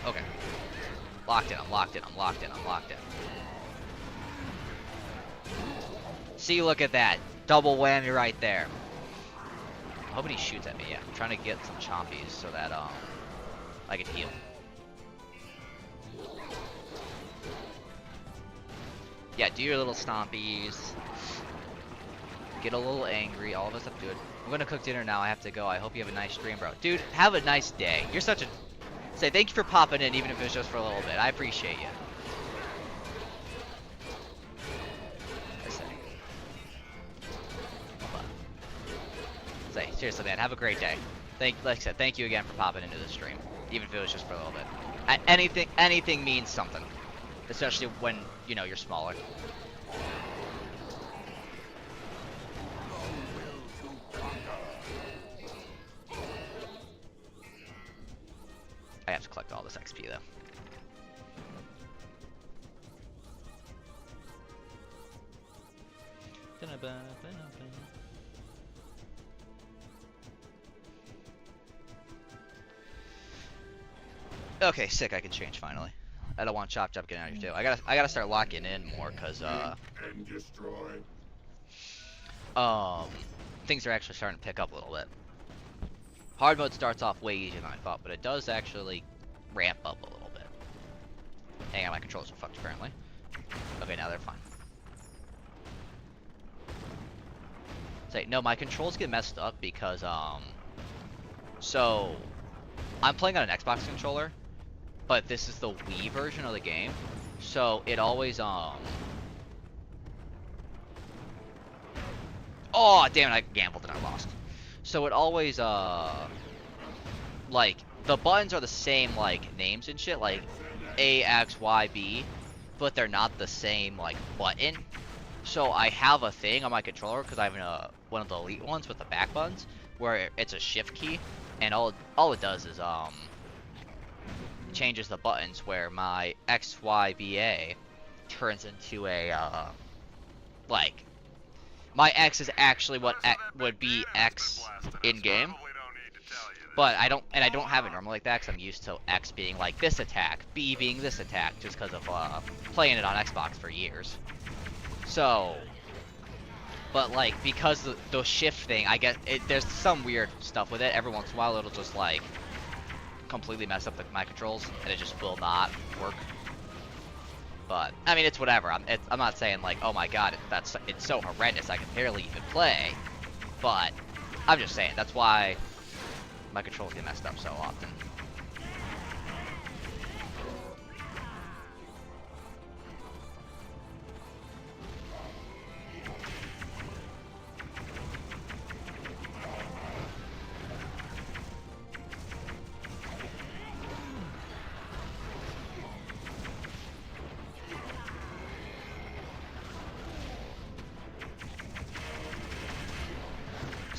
Okay. Locked in, I'm locked in, I'm locked in, I'm locked in. See, look at that. Double whammy right there. I hope he shoots at me, yeah. I'm trying to get some chompies so that, I can heal. Yeah, do your little stompies. Get a little angry, all of us have to do it. I'm gonna cook dinner now, I have to go. I hope you have a nice stream, bro. Dude, have a nice day. You're such a... Say thank you for popping in, even if it was just for a little bit. I appreciate you. Say seriously, man. Have a great day. Like I said, thank you again for popping into the stream, even if it was just for a little bit. Anything means something, especially when you know you're smaller. I have to collect all this XP though. Okay, sick. I can change finally. I don't want Chop Chop getting out of here too. I gotta start locking in more because things are actually starting to pick up a little bit. Hard mode starts off way easier than I thought, but it does actually ramp up a little bit. Hang on, my controls are fucked apparently. Okay, now they're fine. Say no, my controls get messed up because so I'm playing on an Xbox controller, but this is the Wii version of the game, so it always oh damn it, I gambled and I lost. So it always like the buttons are the same like names and shit, like A, X, Y, B, but they're not the same like button. So I have a thing on my controller because I have one of the elite ones with the back buttons where it's a shift key, and all it does is changes the buttons where my X, Y, B, A turns into a like my X is actually what would be X in game. But I don't have it normally like that because I'm used to X being like this attack, B being this attack, just because of playing it on Xbox for years. So, but like because the shift thing, I guess there's some weird stuff with it. Every once in a while, it'll just like completely mess up my controls, and it just will not work. But I mean, it's whatever. I'm not saying like, oh my god, it's so horrendous I can barely even play. But I'm just saying that's why my controls get messed up so often.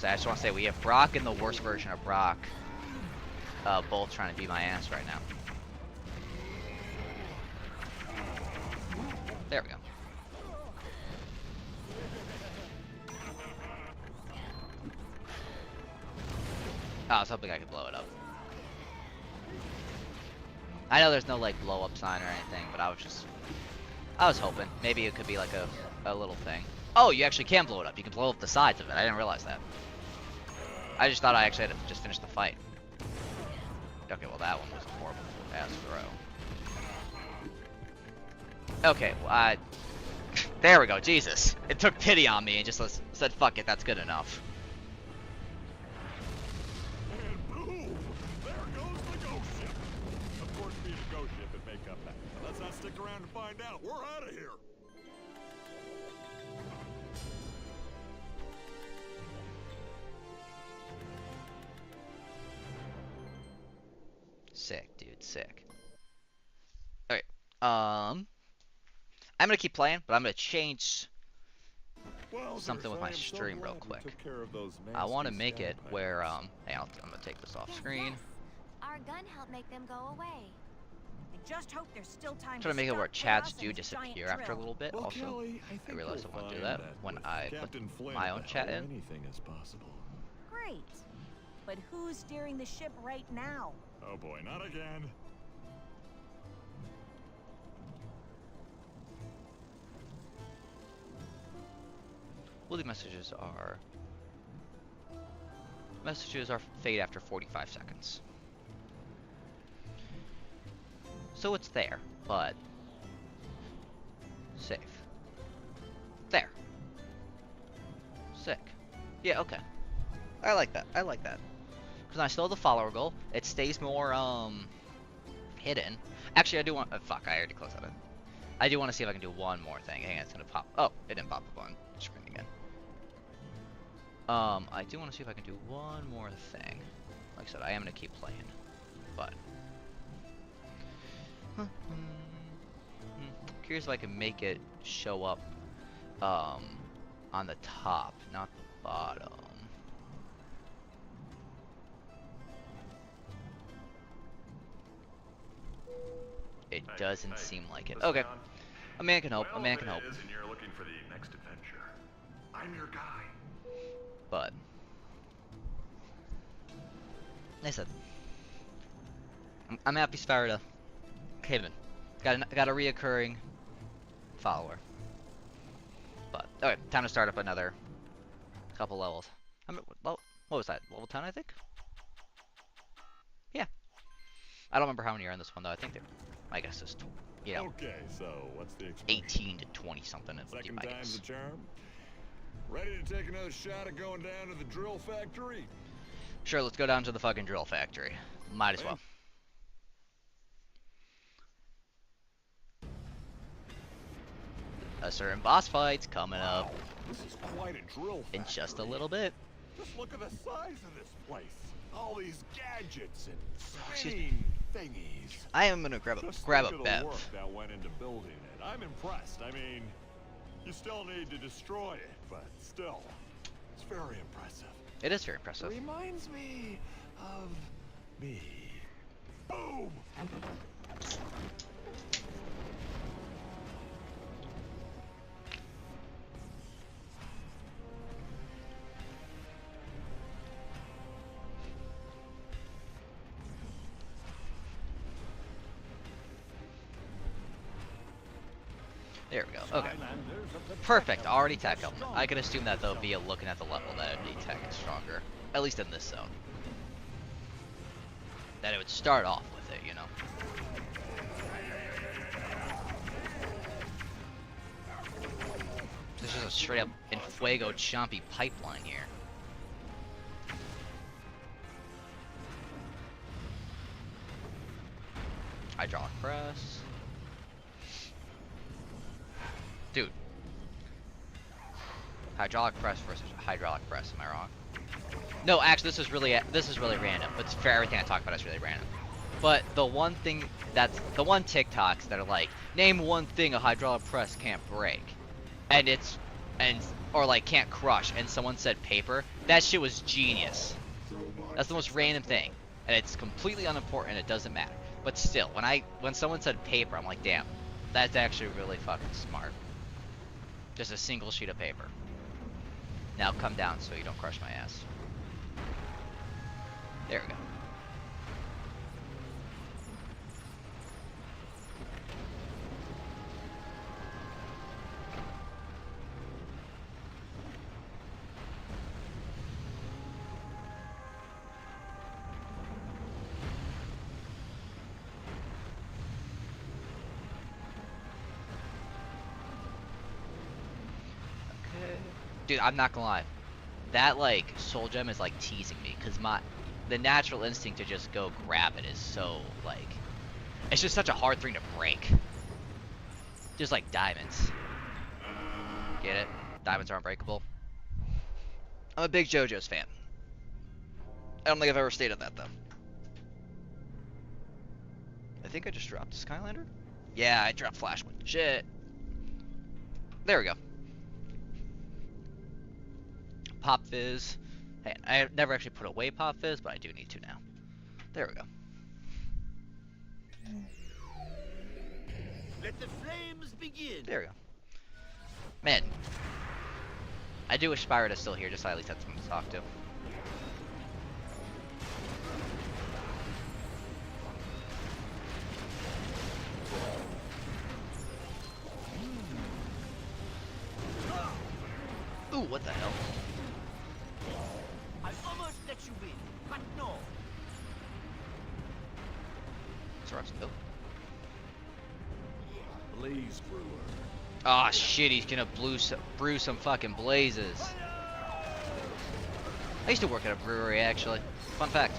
I just want to say we have Brock and the worst version of Brock both trying to beat my ass right now. There we go. Oh, I was hoping I could blow it up. I know there's no like blow up sign or anything, but I was hoping maybe it could be like a little thing. Oh, you actually can blow it up. You can blow up the sides of it. I didn't realize that. I just thought I actually had to just finish the fight. Okay, well that one was a horrible ass throw. Okay, well there we go, Jesus. It took pity on me and just said, fuck it, that's good enough. And boom! There goes the ghost ship. Of course, being a ghost ship, it may come back. Let's not stick around to find out. We're out of here. Sick, dude, sick. Alright, I'm gonna keep playing, but I'm gonna change something with my stream real quick. I want to make it where, hey, I'm gonna take this off screen. Yes. Our gun helped make them go away. I just hope there's still time Try to make it where stop chats Chaos do and his giant disappear after a drill. little bit. Well, Also, Kelly, I realized I want to do that when I put Flynn my own at the chat helm, in. Anything is possible. Great. But who's steering the ship right now? Oh boy, not again. Well, the messages are fade after 45 seconds. So it's there, but safe. There. Sick. Yeah, okay. I like that. I like that. Because I still have the follower goal. It stays more hidden. Actually, I do want fuck, I already closed that in. I do want to see if I can do one more thing. Hang on, it's gonna pop. Oh, it didn't pop up on screen again. I do want to see if I can do one more thing. Like I said, I am gonna keep playing, but curious if I can make it show up on the top, not the bottom. It Hey, doesn't hey, seem like it. listen, Okay. John. A man can hope. Well, A man if can it hope. is and you're looking for the next adventure, I'm your guy. But like I said, I'm happy Sparta came in. Got a reoccurring follower. But okay, time to start up another couple levels. What was that? Level 10, I think. Yeah. I don't remember how many are in this one though. I think I guess it's Okay, so what's the expression? 18 to 20 something. Second I time's guess. the charm. Ready to take another shot at going down to the drill factory? Sure, let's go down to the fucking drill factory. Might as well. A certain boss fight's coming up This is quite a drill factory. in just a little bit. Just look at the size of this place. All these gadgets and excuse spinning thingies. I am gonna grab Just a think of the Bev. work that went into building it. I'm impressed. I mean, you still need to destroy it, but still, it's very impressive. It is very impressive. Reminds me of me. Boom! There we go. Okay. Skylanders of the Perfect. tech Already elements tech are element. I could assume that though stronger via looking at the level that it'd be tech stronger. At least in this zone. That it would start off with it, you know. This is a straight up Infuego chompy pipeline here. Hydraulic press. Dude. Hydraulic press versus hydraulic press, am I wrong? No, actually this is really random. It's for everything I talk about is really random. But the one thing that's the one TikToks that are like, name one thing a hydraulic press can't break. Or like can't crush, and someone said paper. That shit was genius. That's the most random thing. And it's completely unimportant, it doesn't matter. But still, when someone said paper, I'm like, damn, that's actually really fucking smart. Just a single sheet of paper. Now come down so you don't crush my ass. There we go. Dude, I'm not gonna lie. That, like, soul gem is, like, teasing me. Because the natural instinct to just go grab it is so, like... It's just such a hard thing to break. Just like diamonds. Get it? Diamonds are unbreakable. I'm a big JoJo's fan. I don't think I've ever stated that, though. I think I just dropped a Skylander? Yeah, I dropped Flashwind. Shit. There we go. Pop Fizz. Hey, I never actually put away Pop Fizz, but I do need to now. There we go. Let the flames begin. There we go. Man. I do wish Spyro is still here, just so I at least had someone to talk to. Ooh, what the hell? I almost let you win, but no. Oh. Blaze Brewer. Aw, shit, he's gonna brew some fucking blazes. I used to work at a brewery, actually. Fun fact.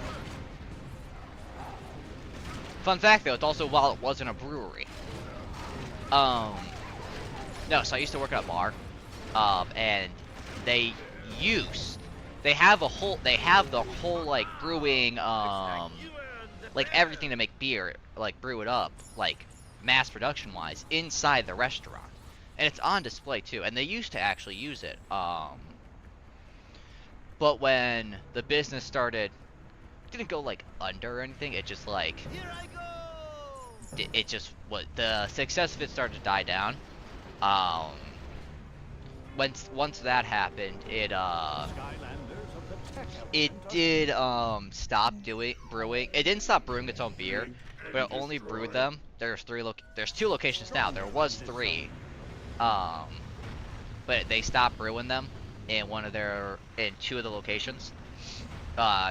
Fun fact, though, it's also while it wasn't a brewery. No, so I used to work at a bar. And they have the whole, like, brewing, like, everything to make beer, like, brew it up, like, mass production wise, inside the restaurant. And it's on display too, and they used to actually use it, but when the business started, it didn't go, like, under or anything, it just, like, it just what the success of it started to die down. Um, once that happened, it Skylanders of the tech it element are did stop brewing. It didn't stop brewing its own beer, but it only brewed them. There's 2 locations now. There was 3. But they stopped brewing them in 2 of the locations.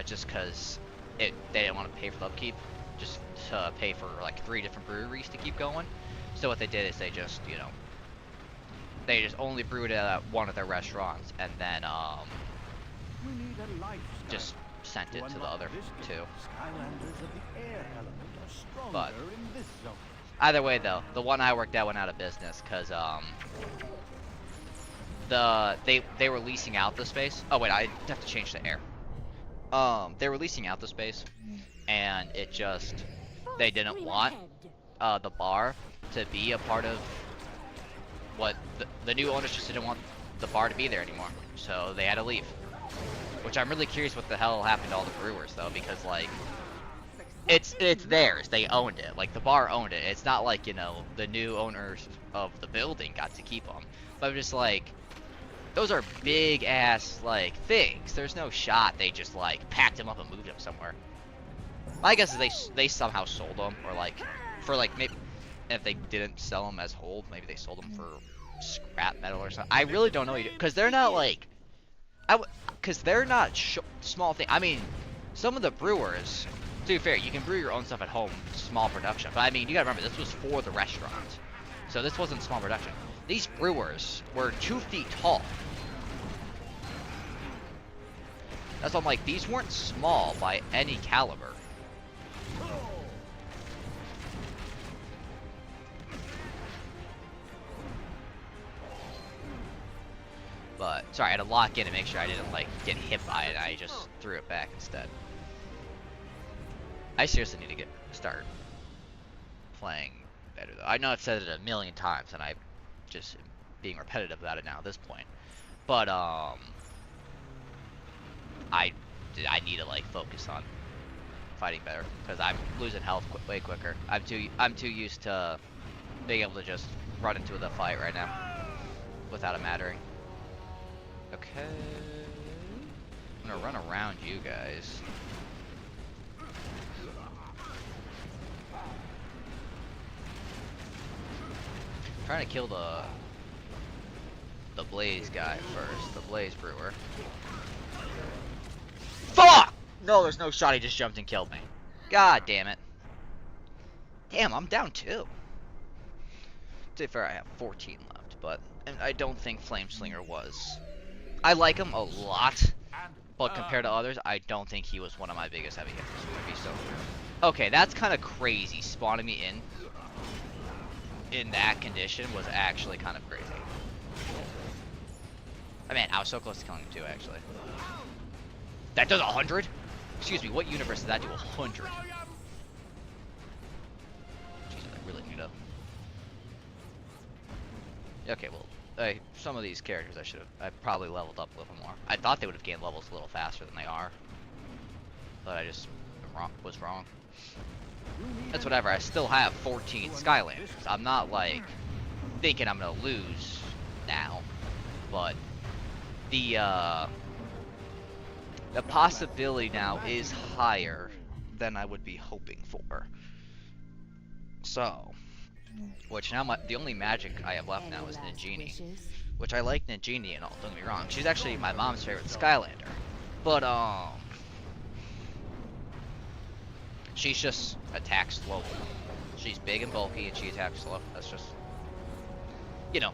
Just cuz they didn't want to pay for the upkeep, just to pay for like 3 different breweries to keep going. So what they did is they just, they just only brewed it at one of their restaurants, and then We need a lifestyle. just sent it to the other 2. Skylanders of the air element are stronger But in this zone. either way though, the one I worked at went out of business because they were leasing out the space. Oh wait, I have to change the air. They were leasing out the space, and it just they didn't want the bar to be a part of what the new owners just didn't want the bar to be there anymore, so they had to leave. Which I'm really curious what the hell happened to all the brewers though, because like it's theirs, they owned it, like the bar owned it. It's not like, the new owners of the building got to keep them, but I'm just like, those are big ass like things. There's no shot they just like packed them up and moved them somewhere. My guess is they somehow sold them, or like for like maybe if they didn't sell them as whole, maybe they sold them for scrap metal or something. I really don't know, because they're not like because they're not small thing. I mean, some of the brewers, to be fair, you can brew your own stuff at home, small production. But I mean, you gotta remember, this was for the restaurant, so this wasn't small production. These brewers were 2 feet tall. That's why I'm like, these weren't small by any caliber. But, sorry, I had to lock in to make sure I didn't, like, get hit by it. I just threw it back instead. I seriously need to start playing better, though. I know I've said it a million times, and I'm just being repetitive about it now at this point. But, I need to, like, focus on fighting better, because I'm losing health way quicker. I'm too used to being able to just run into the fight right now without it mattering. Okay, I'm gonna run around you guys. I'm trying to kill the Blaze guy first, the Blaze Brewer. Fuck! No, there's no shot. He just jumped and killed me. God damn it. Damn, I'm down 2. To be fair, I have 14 left, but I don't think Flameslinger was. I like him a lot, but compared to others, I don't think he was one of my biggest heavy hitters. So, okay, that's kind of crazy. Spawning me in that condition was actually kind of crazy. I mean, I was so close to killing him too, actually. That does 100? Excuse me, what universe does that do 100? Jeez, I really need to. Okay, well, some of these characters I probably leveled up a little more. I thought they would have gained levels a little faster than they are, but I just was wrong. That's whatever. I still have 14 Skylanders. I'm not like thinking I'm gonna lose now, but the possibility now is higher than I would be hoping for. So, which now the only magic I have left now is Ninjini, which I like Ninjini and all. Don't get me wrong. She's actually my mom's favorite Skylander, but she's just attacks slowly. She's big and bulky and she attacks slow. That's just, the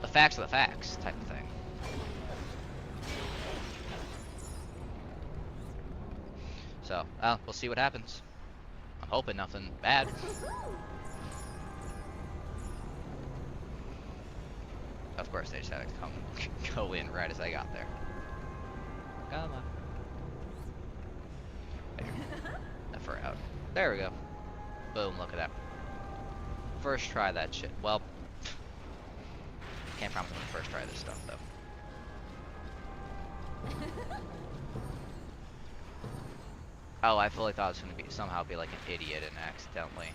facts are the facts type of thing. So, we'll see what happens. I'm hoping nothing bad. Of course, they just had to go in right as I got there. Come on. That fur out. There we go. Boom, look at that. First try that shit. Well, can't promise I'm gonna first try this stuff, though. Oh, I fully thought it was gonna somehow be like an idiot and accidentally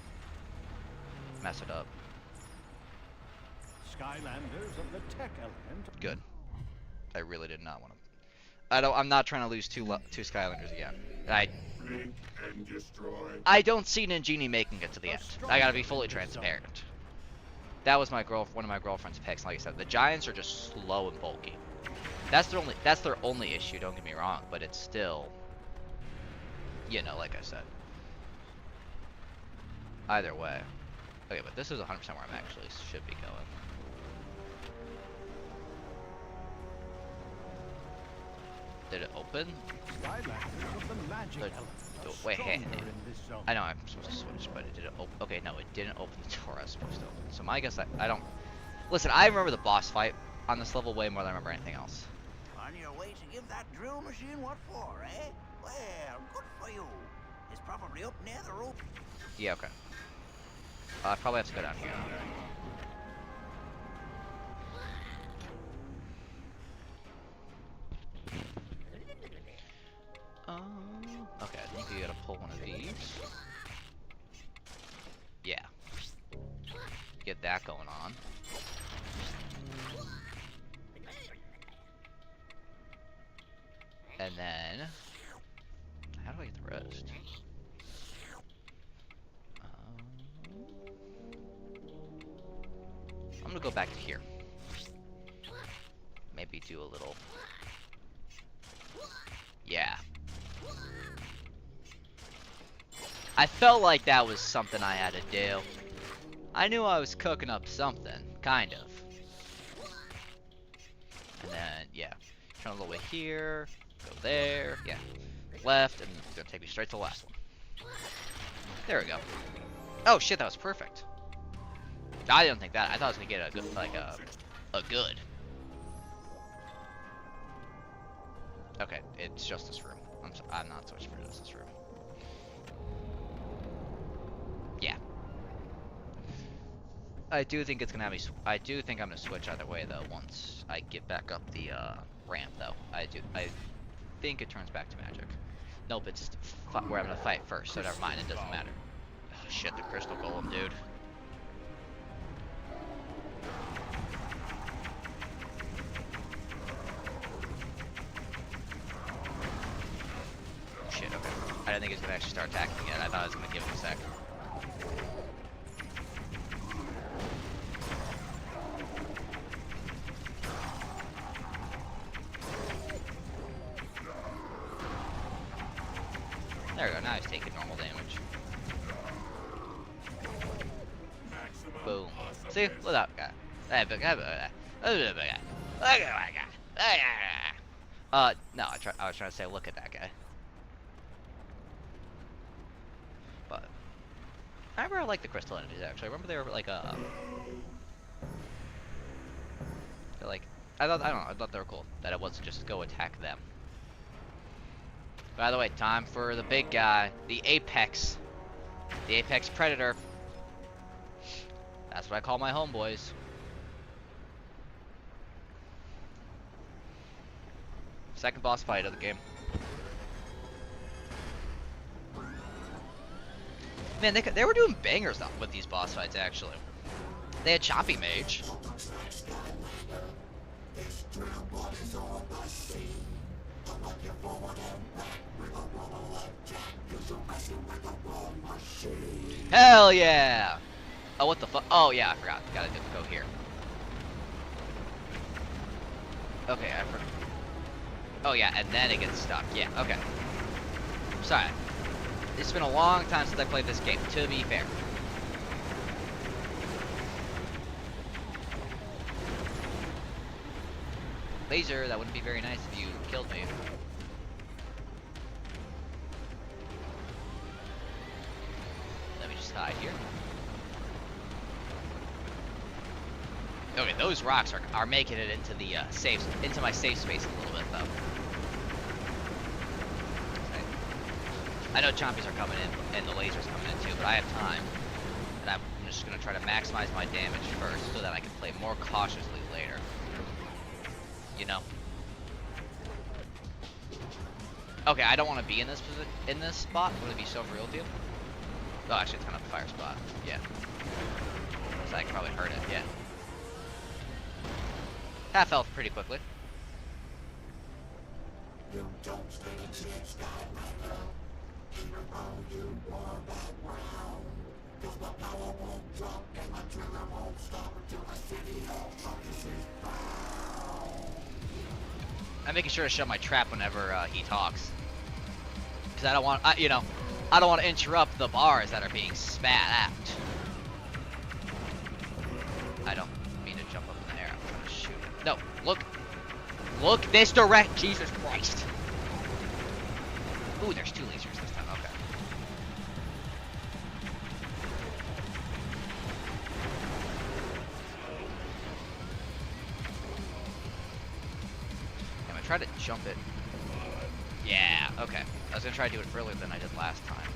mess it up. Skylanders of the tech element. Good. I really did not want to. I'm not trying to lose two Skylanders again. I don't see Ninjini making it to the end. I gotta be fully transparent. That was one of my girlfriend's picks. Like I said, the Giants are just slow and bulky. That's their only issue. Don't get me wrong, but it's still, you know, like I said. Either way. Okay, but this is 100% where I'm actually should be going. Did it open? Wait, hey, I know I'm supposed to switch, but it didn't open. Okay, no, it didn't open the door I was supposed to open. So my guess, I don't. Listen, I remember the boss fight on this level way more than I remember anything else. On your way to give that drill machine what for, eh? Well, good for you. It's probably up near the roof. Yeah, okay. I probably have to go down here. Okay, I think you gotta pull one of these. Yeah. Get that going on. And then, how do I get the rest? I'm gonna go back to here. Maybe do a little. Yeah. I felt like that was something I had to do. I knew I was cooking up something, kind of. And then, yeah. Turn a little way here, go there, yeah. Left, and it's gonna take me straight to the last one. There we go. Oh shit, that was perfect. I didn't think that. I thought I was gonna get a good, like a good. Okay, it's just this room. I'm not switching for just this room. Yeah. I do think it's gonna have me. I do think I'm gonna switch either way though. Once I get back up the ramp, though, I think it turns back to magic. Nope, it's just where I'm gonna fight first. So never mind. It doesn't matter. Oh, shit, the crystal golem, dude. Shit, okay. I didn't think he was gonna actually start attacking again. I thought I was gonna give him a sec. There we go, now he's taking normal damage. Boom. See? Look at that guy. No, I was trying to say look at that guy. But I remember I liked the crystal enemies actually. I remember they were like I thought they were cool. That it wasn't just go attack them. By the way, time for the big guy, the Apex Predator. That's what I call my homeboys. Second boss fight of the game. Man, they were doing bangers with these boss fights actually. They had Choppy Mage. Hell yeah! Oh, what the fuck? Oh yeah, I forgot. Gotta go here. Okay, I forgot. Oh yeah, and then it gets stuck. Yeah, okay. Sorry. It's been a long time since I played this game, to be fair. Laser, that wouldn't be very nice if you killed me. Let me just hide here. Okay, those rocks are making it into the into my safe space a little bit though. Okay. I know chompies are coming in and the lasers coming in too, but I have time, and I'm just gonna try to maximize my damage first so that I can play more cautiously later. You know. Okay, I don't want to be in this spot. I'm gonna be so real with you. Oh, actually, it's kind of a fire spot. Yeah. So I can probably hurt it. Yeah. Half health pretty quickly. I'm making sure to shut my trap whenever he talks, because I don't want, I don't want to interrupt the bars that are being spat at. I don't mean to jump up in the air. I'm trying to shoot it. No, look this direct. Jesus Christ. Ooh, there's 2 lasers this time. Okay. I'm gonna try to jump it. Yeah, okay. I was gonna try to do it earlier than I did last time.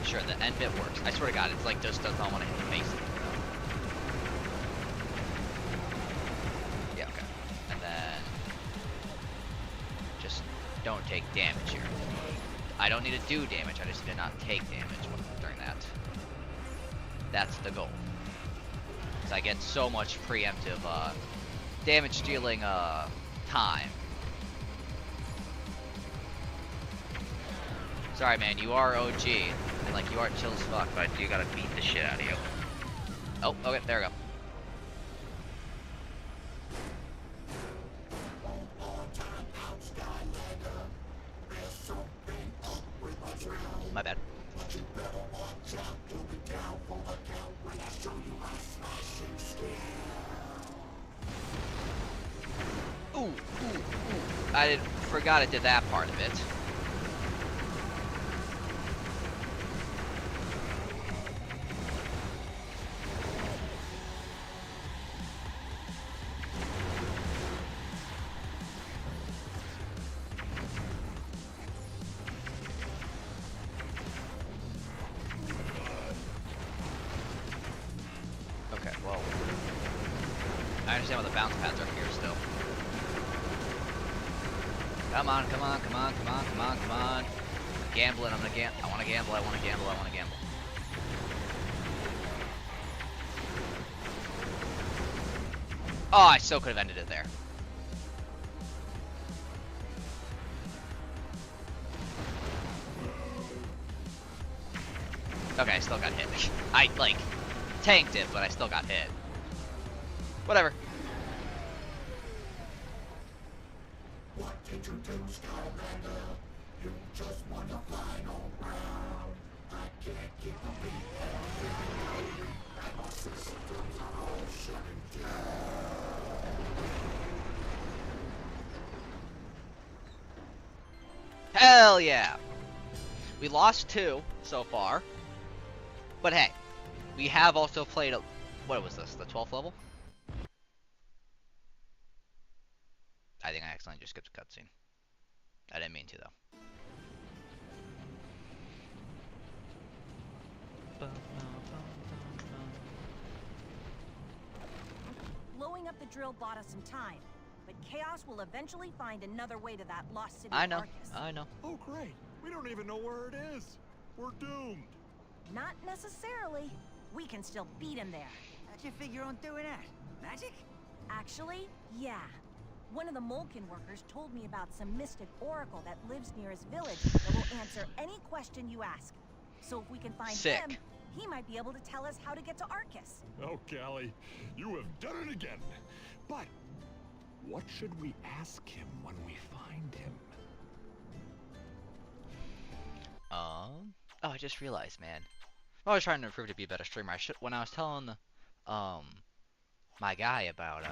Sure, the end bit works. I swear to God, it's like just does not want to hit the face. Yeah, okay. And then just don't take damage here. I don't need to do damage, I just need to not take damage during that. That's the goal. Because I get so much preemptive damage dealing time. Sorry man, you are OG, and like you are chill as fuck, but you gotta beat the shit out of you. Oh, okay, there we go. My bad. Ooh. I forgot it did that part of it. Okay, well, I understand why the bounce pads are here still. Come on. I'm gambling, I wanna gamble. Oh, I so could have ended it there. Okay, I still got hit. I, like, tanked it, but I still got hit. Whatever. What did you do, Skylander? You just won the final round. I can't keep a beat and my systems are all shutting down. Hell yeah! We lost 2 so far. But hey, we have also played what was this, the 12th level? I think I accidentally just skipped a cutscene. I didn't mean to, though. Blowing up the drill bought us some time, but Chaos will eventually find another way to that lost city I of know, Arcus. I know. Oh, great. We don't even know where it is. We're doomed. Not necessarily. We can still beat him there. How'd you figure on doing that? Magic? Actually, yeah. One of the Molkin workers told me about some mystic oracle that lives near his village that will answer any question you ask. So if we can find him, he might be able to tell us how to get to Arcus. Oh, Callie, you have done it again. But what should we ask him when we find him? Oh, I just realized, man. I was trying to improve to be a better streamer. When I was telling my guy about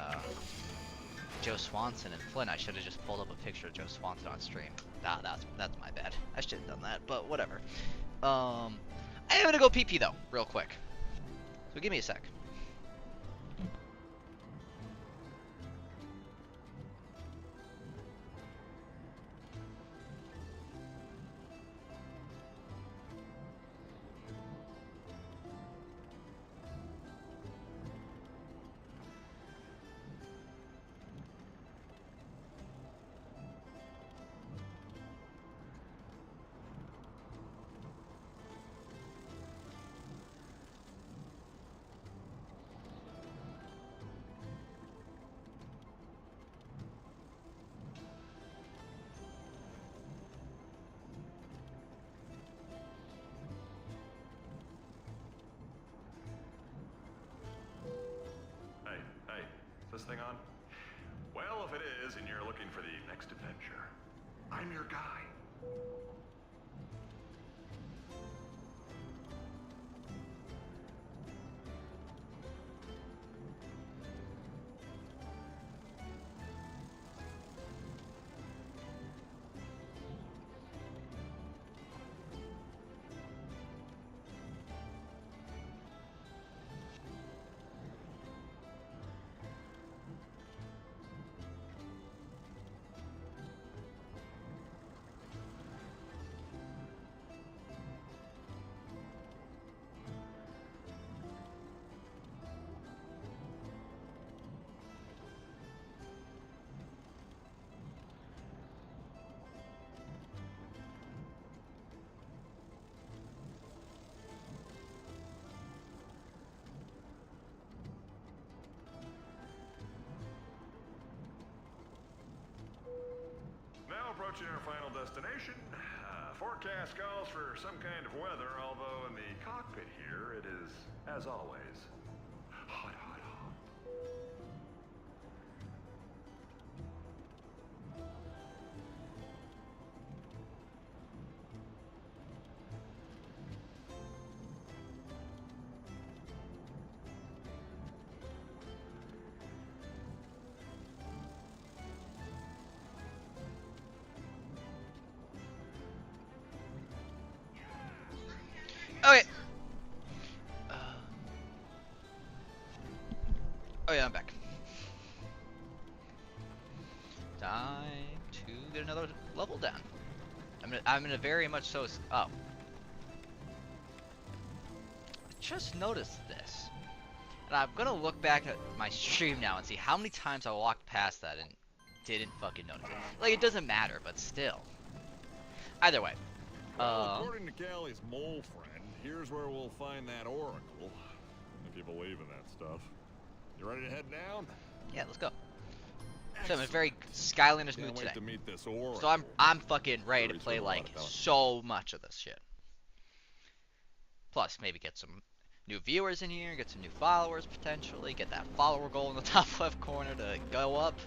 Joe Swanson and Flynn, I should have just pulled up a picture of Joe Swanson on stream. That's my bad. I should have done that, but whatever. I am gonna go pee though, real quick. So give me a sec. is and you're looking for the next adventure, I'm your guy. Now approaching our final destination. Forecast calls for some kind of weather, although in the cockpit here it is, as always, hot, hot, hot. Okay. Oh yeah, I'm back. Time to get another level down. I'm gonna very much so. Oh, I just noticed this, and I'm gonna look back at my stream now and see how many times I walked past that and didn't fucking notice it. Like, it doesn't matter, but still. Either way. Well, according to Callie's mole friend, here's where we'll find that oracle, if you believe in that stuff. You ready to head down? Yeah, let's go. So I'm in a very Skylanders mood today. To meet this oracle. So I'm fucking ready to play like so much of this shit. Plus, maybe get some new viewers in here, get some new followers potentially, get that follower goal in the top left corner to go up.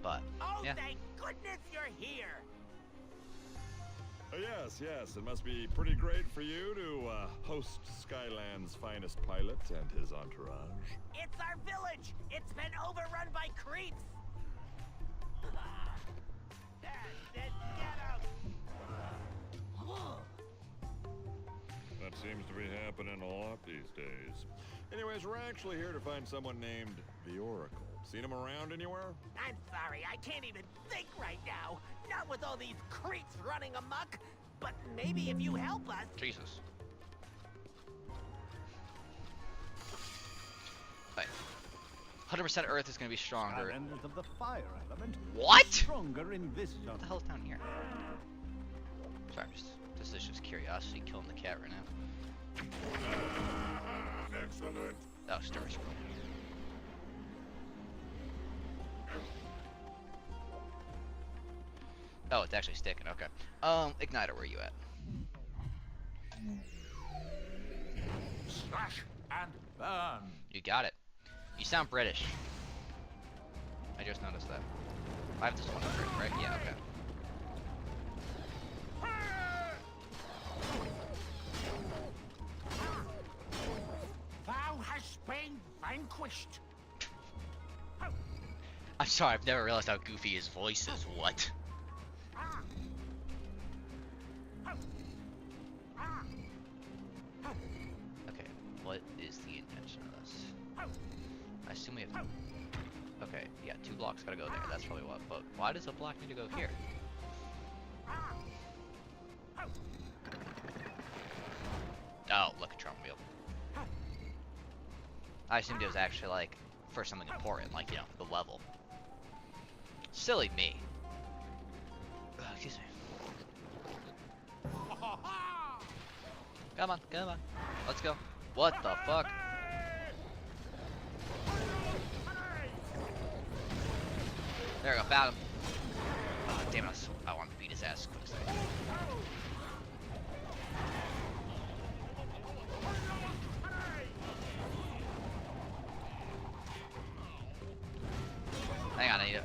But yeah. Thank goodness you're here. Yes, yes, it must be pretty great for you to host Skyland's finest pilot and his entourage. It's our village. It's been overrun by creeps. That seems to be happening a lot these days. Anyways, we're actually here to find someone named the Oracle. Seen him around anywhere? I'm sorry, I can't even think right now. Not with all these creeps running amok. But maybe if you help us. Jesus. Right. 100% Earth is gonna be stronger. Skylanders of the fire element. What? Stronger in this zone. What the hell's down here? Sorry, this is just curiosity killing the cat right now. Excellent. Oh, Sturridge. Oh, it's actually sticking. Okay. Igniter, where are you at? Slash and burn. You got it. You sound British. I just noticed that. I have this one upgrade, right? Yeah. Okay. Thou hast been vanquished. I'm sorry, I've never realized how goofy his voice is. What? Okay, what is the intention of this? I assume we have... Okay, yeah, 2 blocks gotta go there, that's probably what, but why does a block need to go here? Oh, look, a Trump wheel. I assumed it was actually, like, for something important, like, you know, the level. Silly me. Excuse me. Come on, come on. Let's go. What the fuck? There we go, found him. Oh, damn it, I want to beat his ass as quick as I can. on, I need it.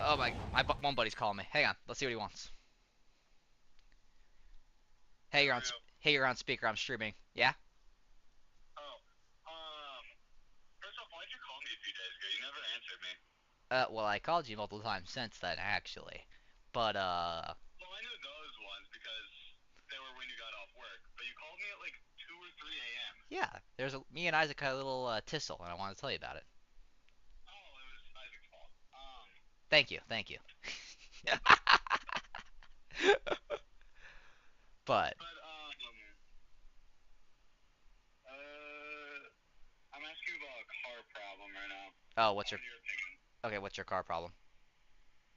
Oh one buddy's calling me. Hang on, let's see what he wants. Hey, you're on speaker. I'm streaming. Yeah. Oh, first off, why'd you call me a few days ago? You never answered me. Well, I called you multiple times since then, actually. But, Well, I knew those ones because they were when you got off work. But you called me at like 2 or 3 a.m. yeah, me and Isaac had a little, tussle, and I wanted to tell you about it. Oh, it was Isaac's fault. Thank you, thank you. But, I'm asking you about a car problem right now. oh, What's your opinion? okay, what's your car problem?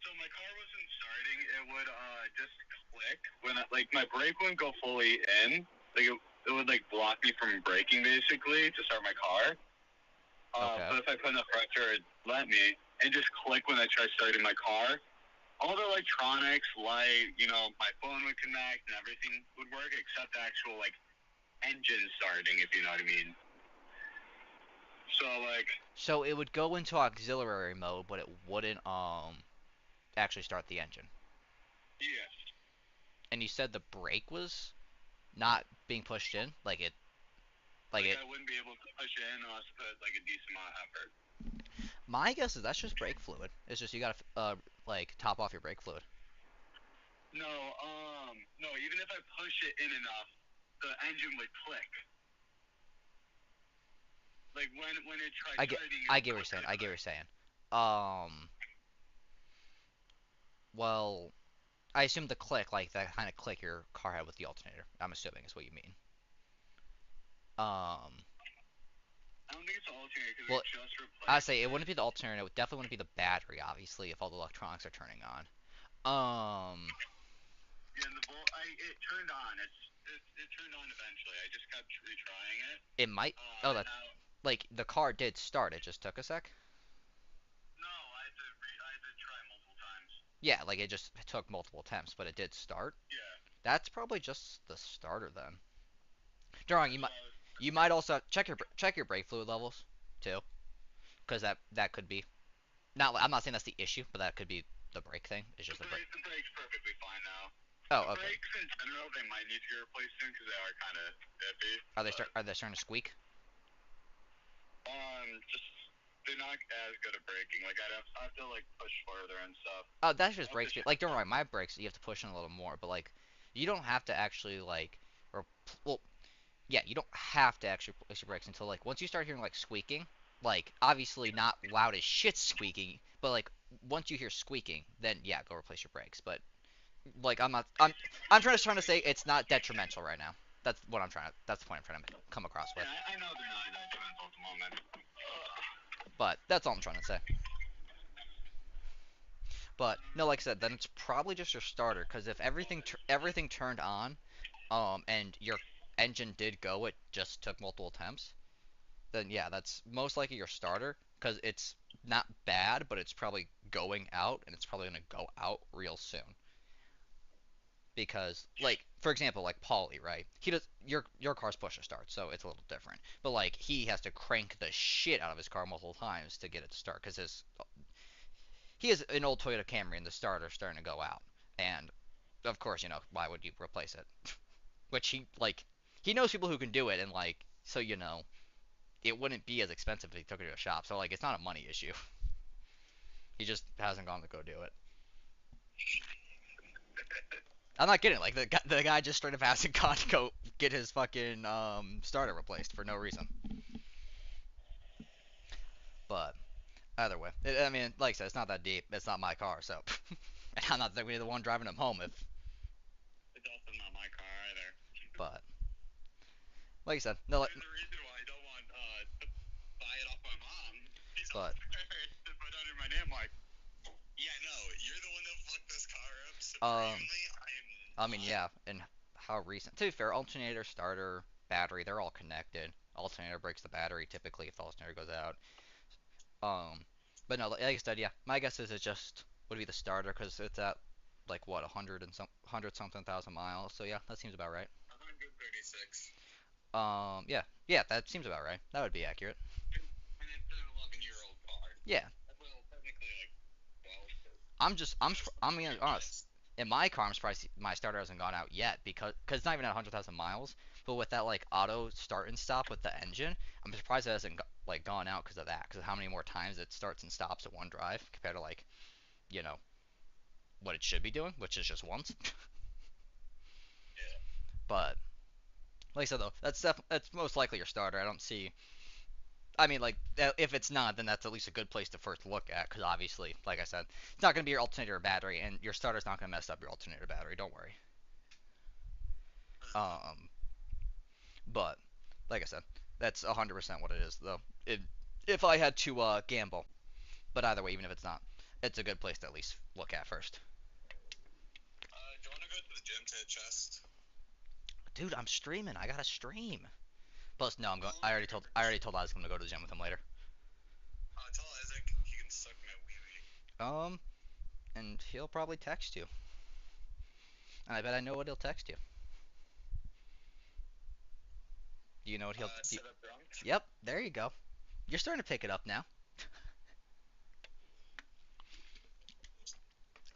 So my car wasn't starting. It would just click when like my brake wouldn't go fully in. Like it would like block me from braking basically to start my car. Okay. But if I put enough pressure, it'd let me. And just click when I try starting my car. All the electronics, light, my phone would connect and everything would work except the actual like engine starting, if you know what I mean. So it would go into auxiliary mode, but it wouldn't actually start the engine. Yeah. And you said the brake was not being pushed in, I wouldn't be able to push in unless I put like a decent amount of effort. My guess is that's just brake fluid. It's just you gotta top off your brake fluid. No, even if I push it in enough, the engine would click. Like when it tries starting. I get what you're saying. Well, I assume the click, like that kind of click your car had with the alternator. I'm assuming is what you mean. I don't think it's the alternator because well, we just replaced. I'd say it wouldn't be the alternator. It definitely wouldn't be the battery, obviously, if all the electronics are turning on. Yeah, it turned on. It turned on eventually. I just kept retrying it. It might. Like the car did start. It just took a sec. No, I had to try multiple times. Yeah, like it just took multiple attempts, but it did start. Yeah. That's probably just the starter then. Drawing, you might also check your brake fluid levels too, because that could be. I'm not saying that's the issue, but that could be the brake thing. It's just the brake. The brake's perfectly fine now. Oh, okay. Brakes in general, they might need to get replaced soon because they are kind of iffy. Are they starting to squeak? Just they're not as good at braking. Like I have to like push further and stuff. Oh, that's just brake speed. Like don't worry, my brakes you have to push in a little more, but like you don't have to actually like yeah, you don't have to actually replace your brakes until like once you start hearing like squeaking, like obviously not loud as shit squeaking, but like once you hear squeaking, then yeah, go replace your brakes. But like I'm trying to say it's not detrimental right now. That's the point I'm trying to come across with. Yeah, I know they're not detrimental at the moment. But that's all I'm trying to say. But no, like I said, then it's probably just your starter, because if everything turned on, and your engine did go, it just took multiple attempts, then yeah, that's most likely your starter, because it's not bad, but it's probably going out, and it's probably gonna go out real soon. Because like for example, like Paulie, right? He does your car's push to start, so it's a little different. But like he has to crank the shit out of his car multiple times to get it to start, because he has an old Toyota Camry and the starter's starting to go out, and of course, why would you replace it? Which he knows people who can do it, and like so it wouldn't be as expensive if he took it to a shop. So like it's not a money issue. He just hasn't gone to go do it. I'm not kidding. Like the guy just straight up hasn't gone to go get his fucking starter replaced for no reason. But either way, I mean, like I said, it's not that deep. It's not my car, so and I'm not going to be the one driving him home if. It's also not my car either. But like I said, no. There's a reason why I don't want to buy it off my mom. She's But. To put under my name, like, yeah, no, you're the one that fucked this car up supremely. I mean, yeah, and how recent? To be fair, alternator, starter, battery, they're all connected. Alternator breaks the battery typically if the alternator goes out. But no, like I said, yeah, my guess is it just would be the starter, because it's at like what 100 something thousand miles. So yeah, that seems about right. 136. Yeah, that seems about right. That would be accurate. And it's an 11-year-old car. Yeah. Well, technically, like I'm being honest. In my car, I'm surprised my starter hasn't gone out yet because it's not even at 100,000 miles. But with that like auto start and stop with the engine, I'm surprised it hasn't like gone out because of that. Because of how many more times it starts and stops at one drive compared to like, you know, what it should be doing, which is just once. But like I said though, that's most likely your starter. I don't see. I mean, like, if it's not, then that's at least a good place to first look at, because obviously, like I said, it's not going to be your alternator battery, and your starter's not going to mess up your alternator battery. Don't worry. Um, but like I said, that's 100% what it is, though. If I had to gamble, but either way, even if it's not, it's a good place to at least look at first. Do you want to go to the gym to hit chest? Dude, I'm streaming. I got to stream. Plus, no, I'm going. I already told I was going to go to the gym with him later. Tell Isaac he can suck my wee wee. And he'll probably text you. And I bet I know what he'll text you. Do you know what he'll? Set up drunk? Yep, there you go. You're starting to pick it up now.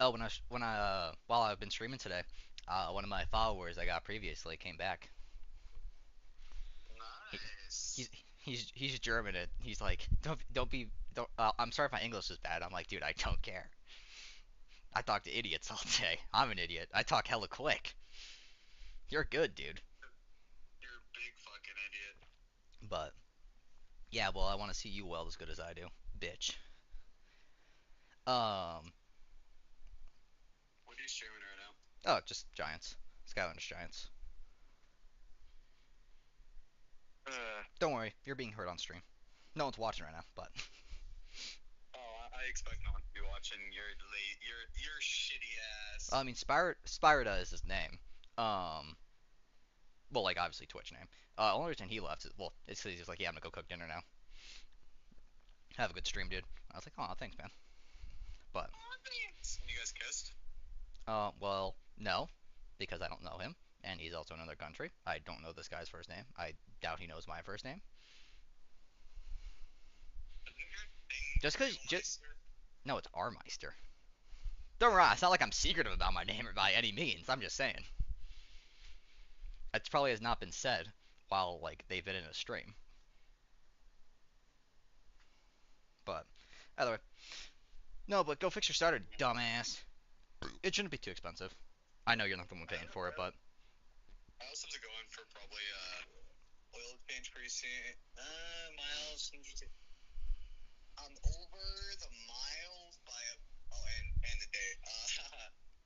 Oh, while I've been streaming today, one of my followers I got previously came back. Nice. He's German. And he's like, don't. I'm sorry if my English is bad. I'm like, dude, I don't care. I talk to idiots all day. I'm an idiot. I talk hella quick. You're good, dude. You're a big fucking idiot. But yeah, well, I want to see you weld as good as I do, bitch. What are you streaming right now? Oh, just Giants, Skylanders Giants. Don't worry, you're being heard on stream. No one's watching right now, but. Oh, I expect no one to be watching your shitty ass. I mean, Spyrita is his name. Well, like obviously Twitch name. Only reason he left is it's because he's like, yeah, I'm gonna go cook dinner now. Have a good stream, dude. I was like, oh, thanks, man. But. You guys kissed? Well, no, because I don't know him, and he's also in another country. I don't know this guy's first name. I doubt he knows my first name. No, it's Armeister. Don't worry, it's not like I'm secretive about my name or by any means. I'm just saying. It probably has not been said while like they've been in a stream. But either way, no. But go fix your starter, dumbass. It shouldn't be too expensive. I know you're not the one paying for it, but. I also have to go in for probably oil change pretty soon. Miles. I'm over the miles by and the day.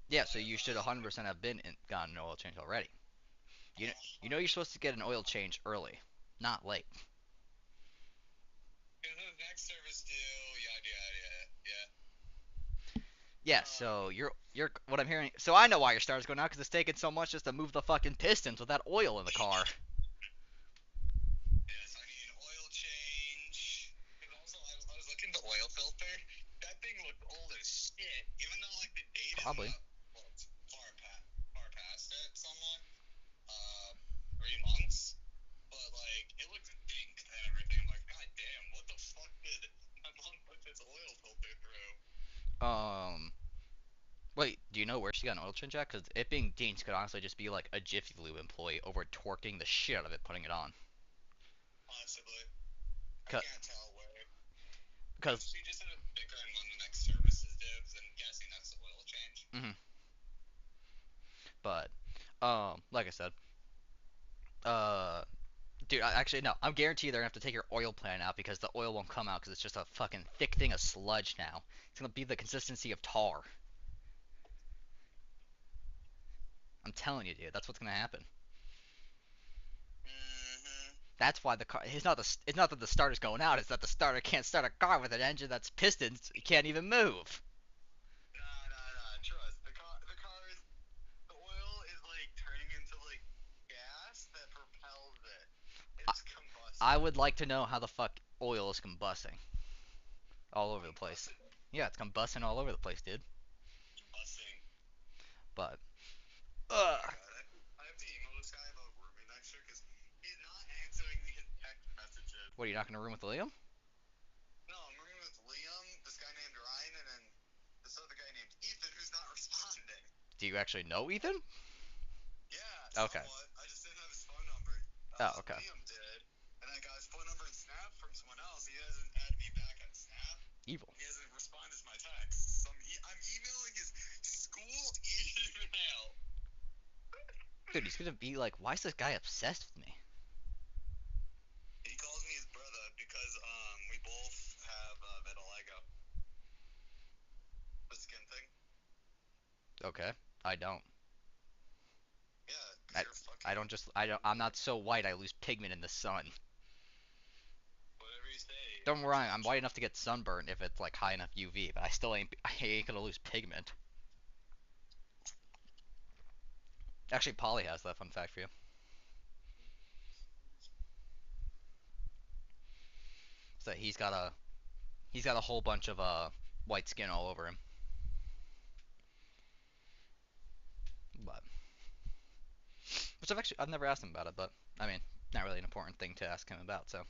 Yeah, so you should 100% have gotten an oil change already. You know you're supposed to get an oil change early, not late. Next service due, yada. Yeah, so you're what I'm hearing. So I know why your starter's going out because it's taking so much just to move the fucking pistons with that oil in the car. Yes, I need oil change. And also, I was looking at the oil filter. That thing looked old as shit, even though like the date Probably. is up. Well, it's far past it somewhat. 3 months, but like it looks dinked and everything. I'm like, god damn, what the fuck did my mom put this oil filter through? Wait, do you know where she got an oil change at? Because it being Dean's could honestly just be like a Jiffy Lube employee over torquing the shit out of it, putting it on. Possibly. I can't tell where. Because. She just had a sticker in one of the next services divs, and I'm guessing that's the oil change. But, like I said, dude, actually, no, I'm guaranteed they're gonna have to take your oil plan out because the oil won't come out because it's just a fucking thick thing of sludge now. It's gonna be the consistency of tar. I'm telling you, dude, that's what's gonna happen. That's why the car. It's not that the starter's going out. It's that the starter can't start a car with an engine that's pistons. You can't even move. Nah. Trust. The oil is like turning into like gas that propels it. It's combusting. I would like to know how the fuck oil is combusting. All over the place. Yeah, it's combusting all over the place, dude. Combusting. But. I have to email this guy about rooming next year because he's not answering his text messages. What, are you not gonna room with Liam? No, I'm rooming with Liam, this guy named Ryan, and then this other guy named Do you actually know Ethan? Yeah, Okay. somewhat. I just didn't have his phone number. Oh, okay. Liam did, and I got his phone number and Snap from someone else. He hasn't added me back on Snap. Evil. He hasn't responded to my text. I'm emailing his school email. Dude, he's gonna be like, why is this guy obsessed with me? He calls me his brother because we both have vitiligo. The skin thing. Okay, I don't. Yeah, I'm not so white I lose pigment in the sun. Whatever you say. Don't get me wrong, I'm white enough to get sunburned if it's like high enough UV, but I ain't gonna lose pigment. Actually, Polly has that fun fact for you. So he's got a whole bunch of white skin all over him. But which I've never asked him about it, but I mean, not really an important thing to ask him about, so.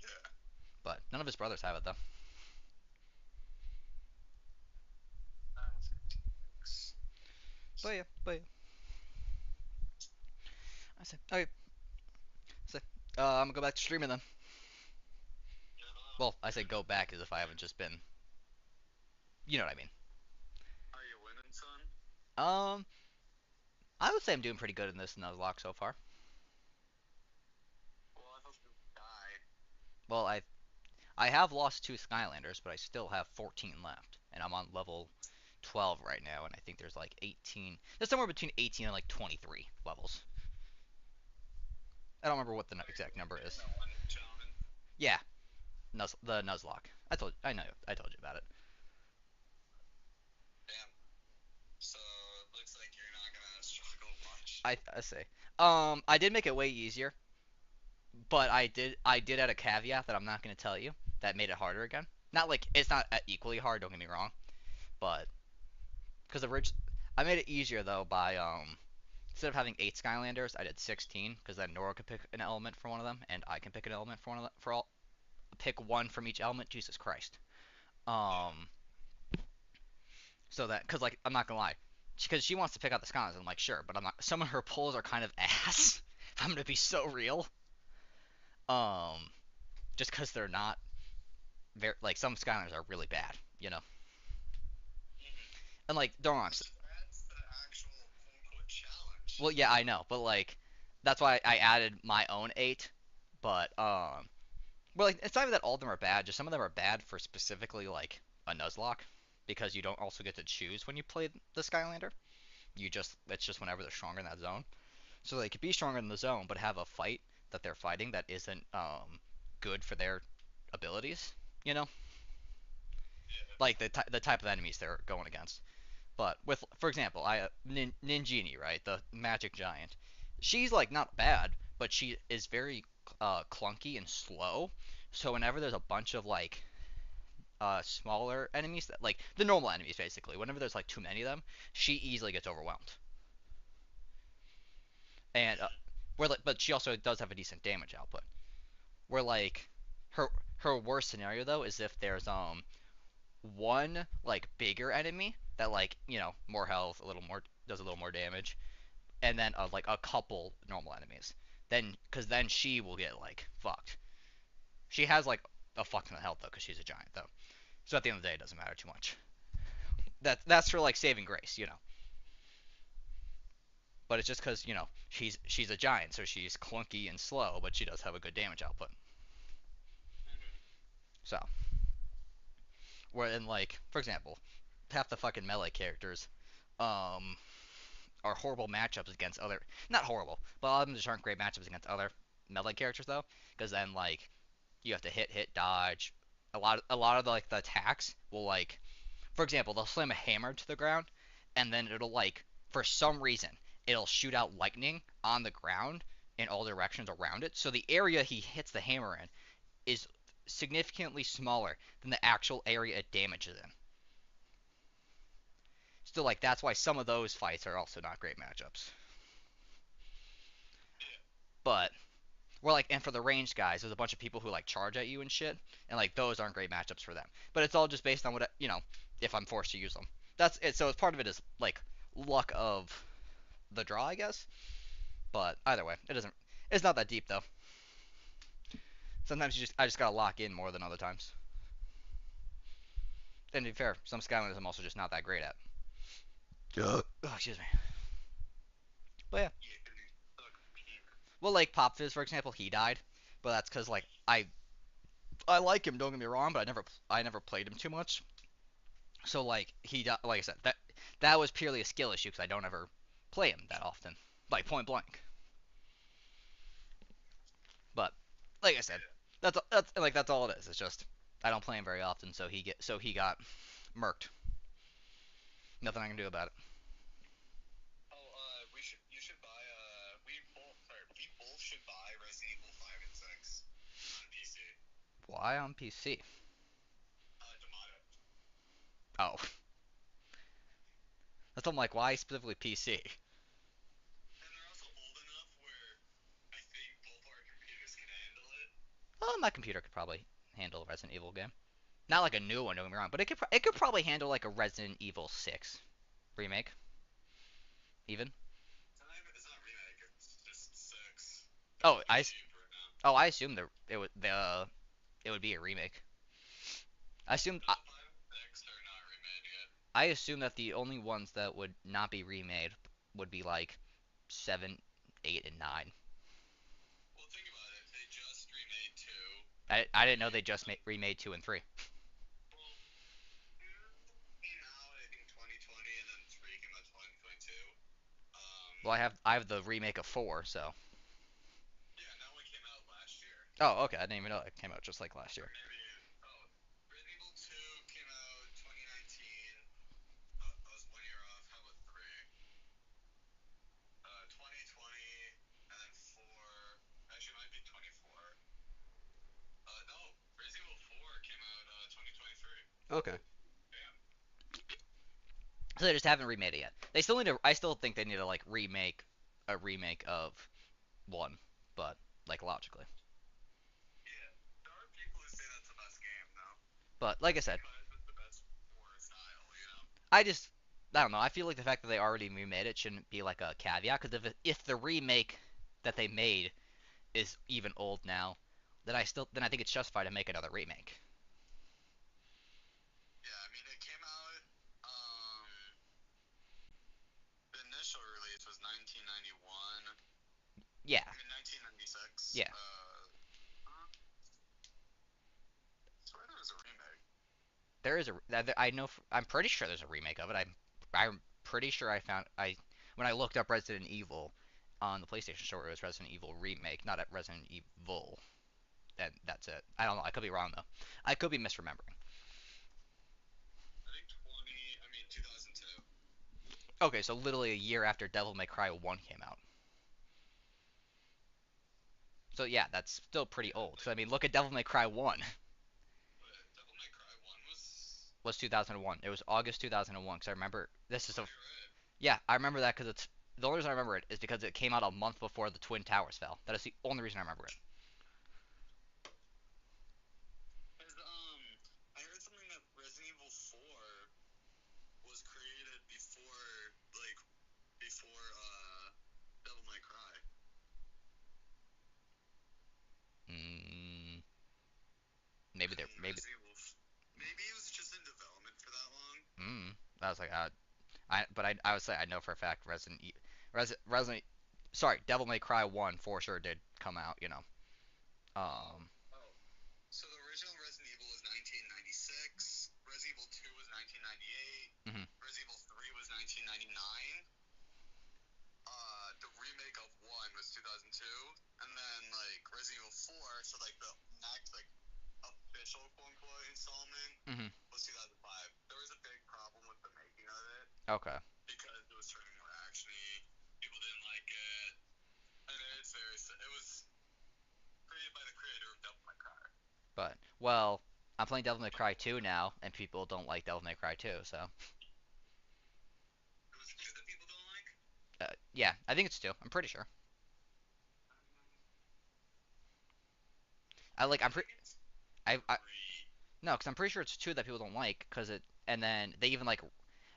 Yeah. But none of his brothers have it though. But yeah. I said, okay. So, I'm gonna go back to streaming then. Well, I say go back as if I haven't just been. You know what I mean. Are you winning, son? I would say I'm doing pretty good in this Nuzlocke so far. Well, I hope you die. Well, I have lost 2 Skylanders, but I still have 14 left, and I'm on level 12 right now, and I think there's like 18. There's somewhere between 18 and like 23 levels. I don't remember what the exact number is. Yeah, the Nuzlocke. I told you about it. Damn. So it looks like you're not gonna struggle much. I say. I did make it way easier, but I did add a caveat that I'm not gonna tell you that made it harder again. Not like it's not equally hard. Don't get me wrong, but because I made it easier though by instead of having 8 Skylanders, I did 16 because then Nora could pick an element for one of them, and I can pick an element for one of pick one from each element. Jesus Christ. So that because like I'm not gonna lie, because she wants to pick out the Skylanders. I'm like sure, but I'm not. Some of her pulls are kind of ass. I'm gonna be so real. Um, just because they're not very like some Skylanders are really bad, you know. And like don't wrong. Well, yeah, I know, but like that's why I added my own 8. But well, like it's not even that all of them are bad. Just some of them are bad for specifically like a Nuzlocke because you don't also get to choose when you play the Skylander. It's just whenever they're stronger in that zone. So they could be stronger in the zone, but have a fight that they're fighting that isn't good for their abilities. You know, like the type of enemies they're going against. But with, for example, Ninjini, right, the magic giant, she's like not bad, but she is very clunky and slow. So whenever there's a bunch of like smaller enemies, that like the normal enemies basically, whenever there's like too many of them, she easily gets overwhelmed. And where like, but she also does have a decent damage output. Where like her her worst scenario though is if there's one like bigger enemy that like more health, a little more does a little more damage, and then like a couple normal enemies. Then because then she will get like fucked. She has like a fuck ton of health though because she's a giant though. So at the end of the day, it doesn't matter too much. That's for like saving grace, you know. But it's just because she's a giant, so she's clunky and slow, but she does have a good damage output. So where in like for example, half the fucking melee characters um are horrible matchups against other not horrible, but a lot of them just aren't great matchups against other melee characters though, because then like you have to hit dodge. A lot of like the attacks will like for example they'll slam a hammer to the ground, and then it'll like for some reason it'll shoot out lightning on the ground in all directions around it. So the area he hits the hammer in is significantly smaller than the actual area it damages in. Still, like that's why some of those fights are also not great matchups. But we're like, and for the ranged guys, there's a bunch of people who like charge at you and shit, and like those aren't great matchups for them. But it's all just based on what if I'm forced to use them. that's it. So it's part of it is like luck of the draw, I guess. But either way, it doesn't. It's not that deep though. Sometimes I just gotta lock in more than other times. And to be fair, some Skylanders I'm also just not that great at. Oh, excuse me. But yeah. Well, like Pop Fizz, for example, he died, but that's because like I like him. Don't get me wrong, but I never played him too much. So like like I said, that was purely a skill issue because I don't ever play him that often, like point blank. But like I said, that's all it is. It's just I don't play him very often, so he got murked. Nothing I can do about it. We both should buy Resident Evil 5 and 6 on PC. Why on PC? Tomato. Oh. That's I'm like, why specifically PC? And they're also old enough where I think both our computers can handle it. Well, my computer could probably handle a Resident Evil game. Not like a new one, don't get me wrong, but it could probably handle like a Resident Evil 6 remake. Even. It's not remake. It's just 6. Oh, I assumed it would be a remake. I assumed The 5 and 6 are not remade yet. I assume that the only ones that would not be remade would be like 7, 8, and 9. Well, think about it. They just remade 2. I didn't know they just remade 2 and 3. Well, 2 came out, I think, 2020, and then 3 came out 2022. Well, I have the remake of 4, so. Yeah, that one came out last year. Oh, okay. I didn't even know it came out just like last year. Resident Evil 2 came out 2019. I was 1 year off. How about 3? 2020, and then 4. Actually, it might be 24. No, Resident Evil 4 came out 2023. Okay. Damn. So they just haven't remade it yet. They still need to. I still think they need to like remake a remake of 1, but like logically. Yeah, there are people who say that's the best game, though. But like I said, Because it's the best horror style, you know? I don't know. I feel like the fact that they already remade it shouldn't be like a caveat because if the remake that they made is even old now, then I think it's justified to make another remake. Yeah, I mean, it came out, the initial release was 1991. Yeah. I mean, 1996. Yeah. I swear there was a remake. There is I'm pretty sure there's a remake of it. I'm pretty sure when I looked up Resident Evil on the PlayStation Store, it was Resident Evil Remake, not at Resident Evil. And that's it. I don't know. I could be wrong though. I could be misremembering. I think 2002. Okay, so literally a year after Devil May Cry 1 came out. So yeah, that's still pretty old. So I mean, look at Devil May Cry 1. Devil May Cry 1 Was 2001. It was August 2001 because I remember this is a You're right. yeah, I remember that because it's the only reason I remember it is because it came out a month before the Twin Towers fell. That is the only reason I remember it. I heard something that Resident Evil 4 was created before Devil May Cry. Maybe they're maybe Maybe it was just in development for that long. I was like I would say I know for a fact sorry, Devil May Cry 1 for sure did come out, you know. So the original Resident Evil was 1996. Resident Evil 2 was 1998. Resident Evil 3 was 1999. The remake of 1 was 2002, and then like Resident Evil 4, so like the next like official quote unquote installment was 2005. There was a big problem with the making of it. Okay. Because it was turning more actiony. People didn't like it. And it was created by the creator of Devil May Cry. But well, I'm playing Devil May Cry 2 now, and people don't like Devil May Cry 2, so. It was 2 that people don't like? Yeah, I think it's 2. I'm pretty sure. I'm pretty. No, because I'm pretty sure it's 2 that people don't like, and then they even like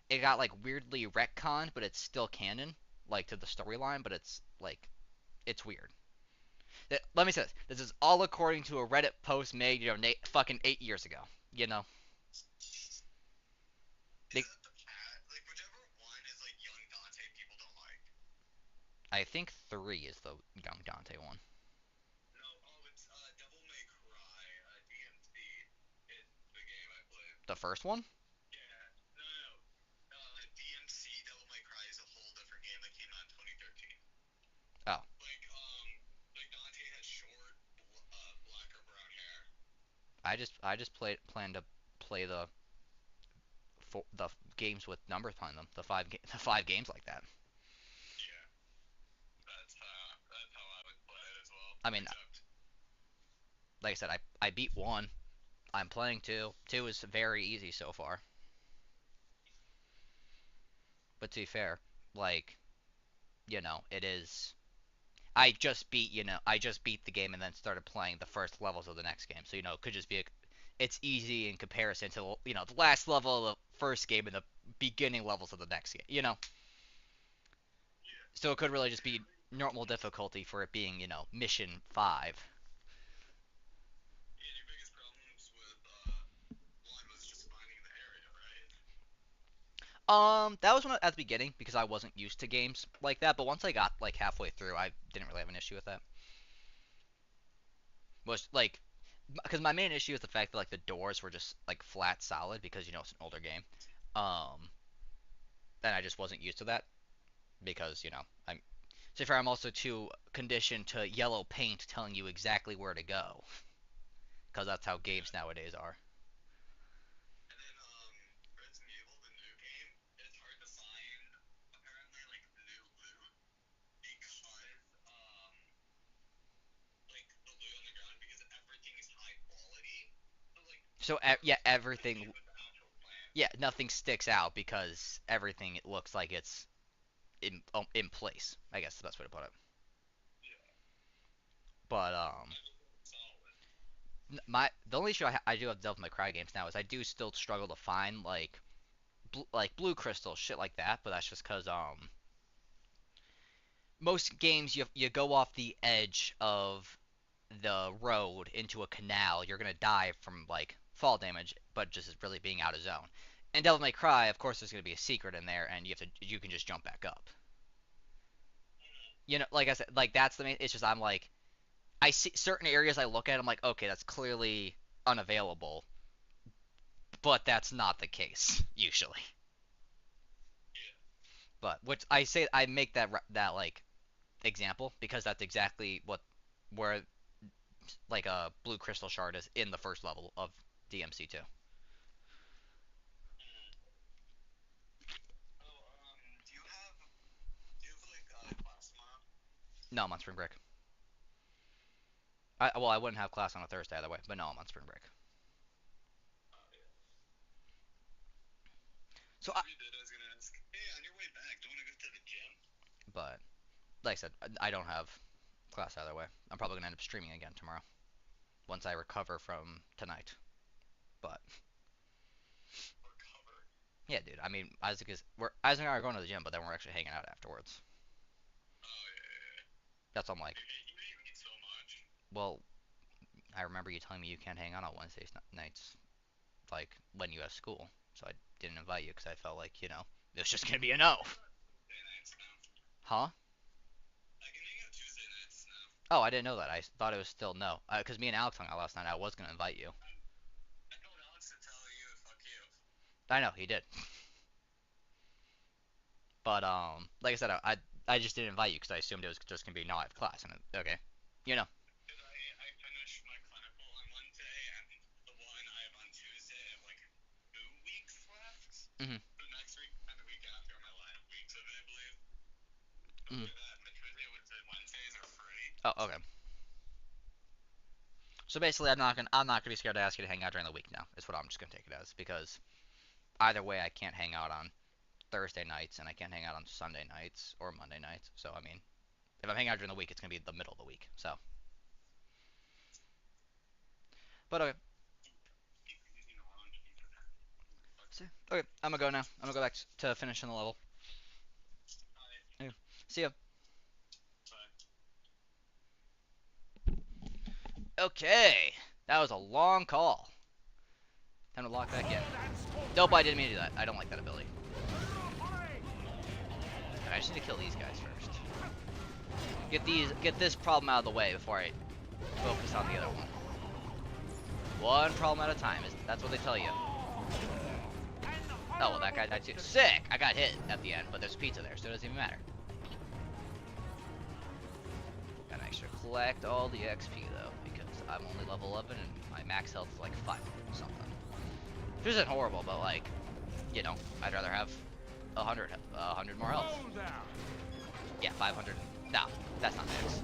it got like weirdly retconned, but it's still canon, like to the storyline. But it's like it's weird. Let me say this. This is all according to a Reddit post made, fucking 8 years ago. You know. They, I think 3 is the Young Dante one. The first one? Oh. I just plan to play the games with numbers on them. The 5 games like that. I mean, like I said, I beat 1. I'm playing 2. 2 is very easy so far. But to be fair, like, it is. I just beat the game and then started playing the first levels of the next game. So, it could just be it's easy in comparison to, the last level of the first game and the beginning levels of the next game. So it could really just be normal difficulty for it being, mission 5. That was at the beginning because I wasn't used to games like that. But once I got like halfway through, I didn't really have an issue with that. Was like, because my main issue is the fact that like the doors were just like flat solid because it's an older game. Um, and I just wasn't used to that because I'm so far I'm also too conditioned to yellow paint telling you exactly where to go because that's how games nowadays are. So yeah, everything. Yeah, nothing sticks out because everything it looks like it's in place. I guess the best way to put it. But the only issue I do have Devil May Cry games now is I do still struggle to find like blue crystal shit like that. But that's just because most games you go off the edge of the road into a canal, you're gonna die from like fall damage, but just as really being out of zone. And Devil May Cry, of course, there's gonna be a secret in there, and you can just jump back up. Like I said, like that's the main. It's just I'm like I see certain areas I look at, I'm like, okay, that's clearly unavailable, but that's not the case usually. But which I make that like example because that's exactly where like a blue crystal shard is in the first level of DMC2. No, I'm on spring break. I wouldn't have class on a Thursday either way, but no, I'm on spring break. So but like I said, I don't have class either way. I'm probably gonna end up streaming again tomorrow once I recover from tonight. But yeah, dude. I mean, Isaac and I are going to the gym, but then we're actually hanging out afterwards. That's all I'm like. Well, I remember you telling me you can't hang out on Wednesdays nights, like when you have school. So I didn't invite you because I felt like it was just gonna be a no. Huh? Oh, I didn't know that. I thought it was still no. Because me and Alex hung out last night. I was gonna invite you. I know he did. But like I said, I just didn't invite you because I assumed it was just gonna be no, I have class and okay, you know. Mhm. Mhm. Oh, okay. So basically, I'm not gonna be scared to ask you to hang out during the week now. Is what I'm just gonna take it as because either way, I can't hang out on Thursday nights and I can't hang out on Sunday nights or Monday nights. So I mean, if I'm hanging out during the week, it's gonna be the middle of the week. So, but okay. Okay, I'm gonna go now. I'm gonna go back to finishing the level. Okay, see ya. Okay, that was a long call. Time to lock back in. Nope, I didn't mean to do that. I don't like that ability. I just need to kill these guys first. Get this problem out of the way before I focus on the other one. One problem at a time. That's what they tell you. Oh, well, that guy died too. Sick! I got hit at the end, but there's pizza there, so it doesn't even matter. Gotta make sure to collect all the XP, though, because I'm only level 11 and my max health is like 5 something. Which isn't horrible, but like, you know, I'd rather have 100 more health. Yeah, 500. No, that's not max.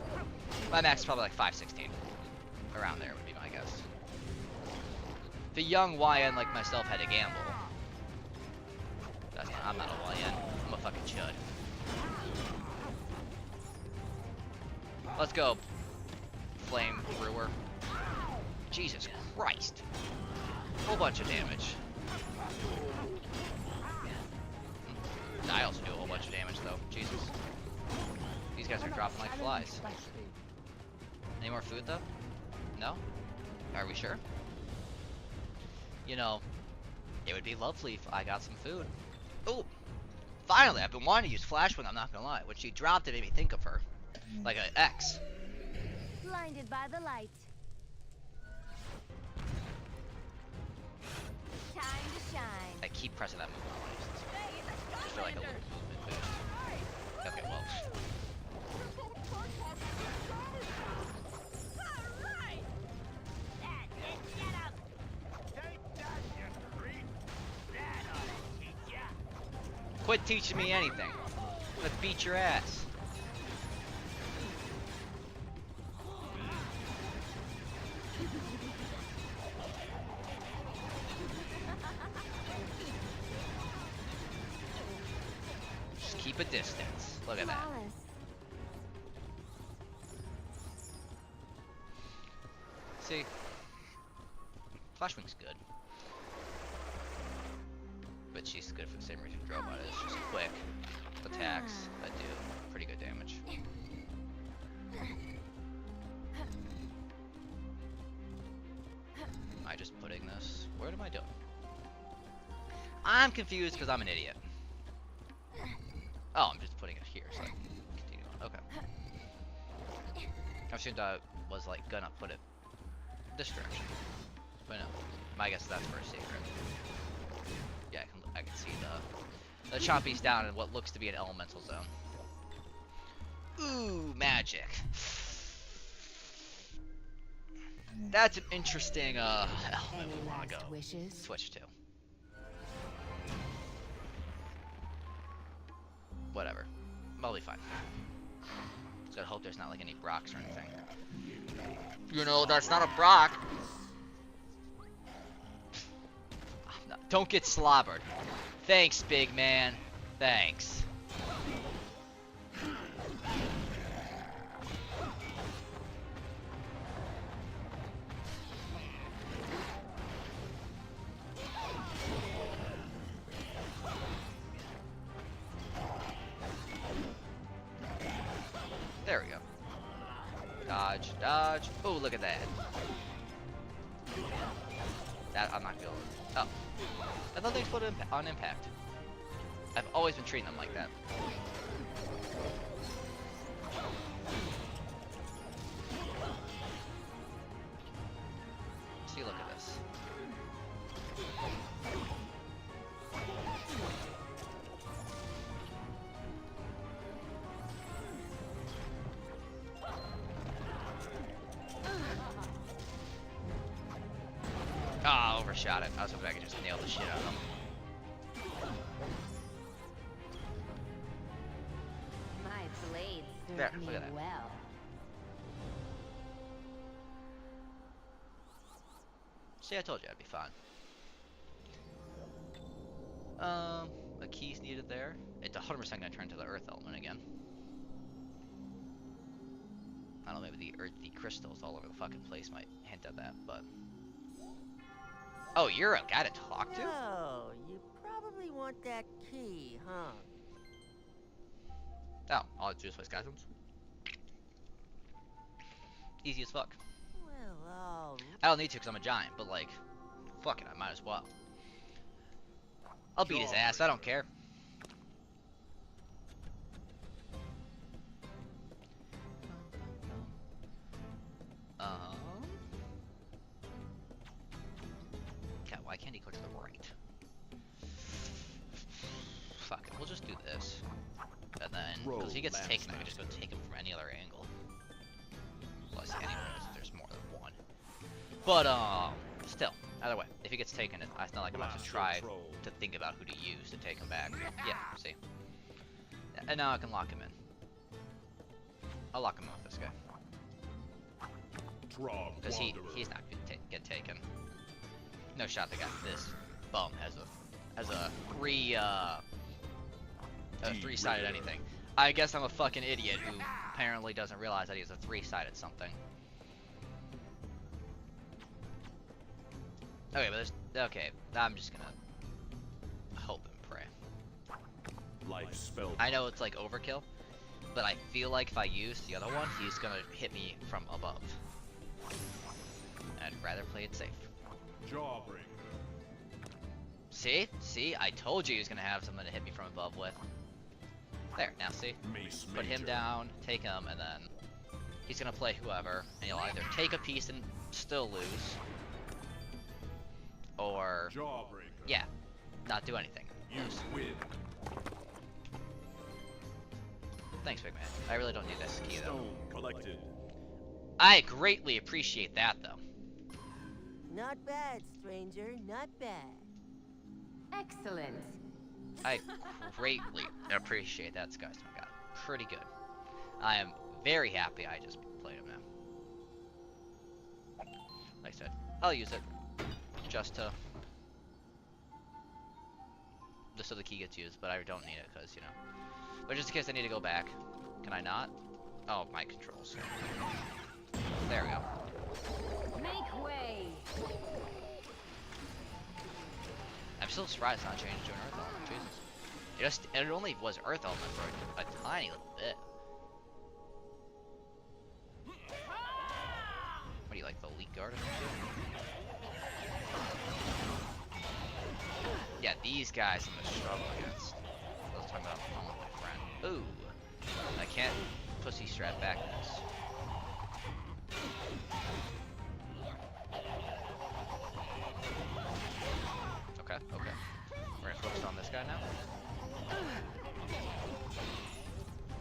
My max is probably like 516. Around there would be my guess. If a young YN like myself had to gamble, I'm not a YN. I'm a fucking chud. Let's go, Flame Brewer. Jesus Christ. Whole bunch of damage. I also do a whole bunch of damage though. Jesus. These guys are dropping like flies. Any more food though? No? Are we sure? You know, it would be lovely if I got some food. Ooh! Finally! I've been wanting to use Flashwing, I'm not gonna lie. When she dropped it made me think of her. Like an X. Blinded by the light. Time to shine. I keep pressing that move on. Just for like a little movement boost. Okay, well. Quit teaching me anything. I'm gonna beat your ass. Just keep a distance. Look at that. See? Flashwing's good. But she's good for the same reason Drobot is. Just quick attacks that do pretty good damage. Am I just putting this? Where am I doing? I'm confused because I'm an idiot. Oh, I'm just putting it here so I can continue on. Okay. I assumed I was like gonna put it this direction. But no. My guess is that's for a secret. Yeah, I can see the Chompy's down in what looks to be an elemental zone. Ooh, magic. That's an interesting element we want to go switch to. Whatever. I'll be fine. Just gotta hope there's not like any Brocks or anything. You know, that's not a Brock. Don't get slobbered. Thanks, big man. Thanks. There we go. Dodge, dodge. Oh, look at that. That I'm not feeling. Oh. I thought they exploded on impact. I've always been treating them like that. See, look at this. Ah, overshot it. I was hoping I could just nail the shit out of them. My blades There, serve me look at that. well. See, I told you I'd be fine. A key's needed there. It's 100% gonna turn to the earth element again. I don't know, maybe the earthy crystals all over the fucking place might hint at that, but Oh, you're a guy to talk to? Oh, you probably want that key, huh? Oh, all I do is play Skylanders. Easy as fuck. Well, I don't need to because I'm a giant, but like, fuck it, I might as well. I'll beat his ass, I don't care. Yeah, why can't he go to the right? Fuck it, we'll just do this. And then, because he gets taken, I can just go take him from any other angle. Plus, anyways, there's more than one. But, still, either way, if he gets taken, it's not like I'm about to try to think about who to use to take him back. Yeah, see? And now I can lock him in. I'll lock him in with this guy. Because he's not gonna get taken. No shot the guy. This bum has a three-sided anything. I guess I'm a fucking idiot who apparently doesn't realize that he has a three-sided something. Okay, but okay. I'm just gonna hope and pray. Life spelled. I know it's like overkill, but I feel like if I use the other one, he's gonna hit me from above. I'd rather play it safe. Jawbreaker. See? See? I told you he was gonna have something to hit me from above with. There, now see? Mace Put him down, take him, and then he's gonna play whoever, and he'll either take a piece and still lose, or Jawbreaker. yeah, not do anything. You win. Thanks, big man. I really don't need this key though. Stone collected. I greatly appreciate that though. not bad, stranger, not bad. Excellent. I greatly appreciate that, Skystone. Got pretty good. I am very happy I just played him now. Like I said, I'll use it just so the key gets used, but I don't need it because, you know. But just in case I need to go back. Can I not? Oh, my controls. There we go. Make way. I'm still surprised it's not changed to an Earth Element. Jesus. It only was Earth Element for a tiny little bit. What do you like, the Elite Guard or something? Yeah, these guys I'm gonna struggle against. I was talking about pulling my friend. Ooh. I can't pussy strap back this. Okay, okay. We're gonna focus on this guy now.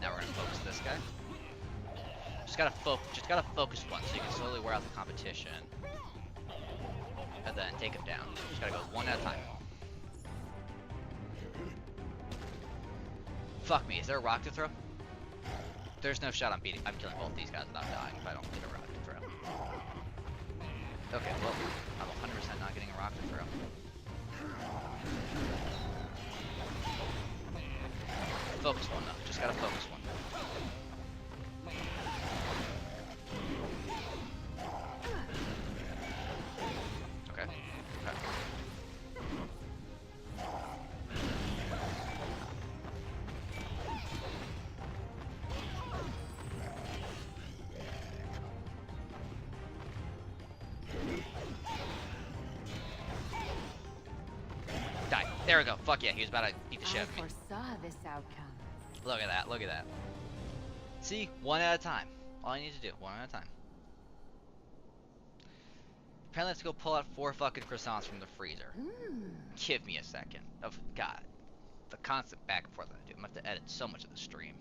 Now we're gonna focus this guy. Just gotta focus one so you can slowly wear out the competition. And then take him down. Just gotta go one at a time. Fuck me, is there a rock to throw? There's no shot I'm killing both these guys without dying if I don't get a rock to throw. Okay, well, I'm 100% not getting a rock to throw. Focus one though, just gotta focus one. Okay, okay. Die. There we go. Fuck yeah, he was about to beat the shit out of me. I foresaw this outcome. Look at that, look at that. See? One at a time. All I need to do, one at a time. Apparently I have to go pull out 4 fucking croissants from the freezer. Give me a second. Oh, God. The constant back and forth that I do. I'm gonna have to edit so much of the stream.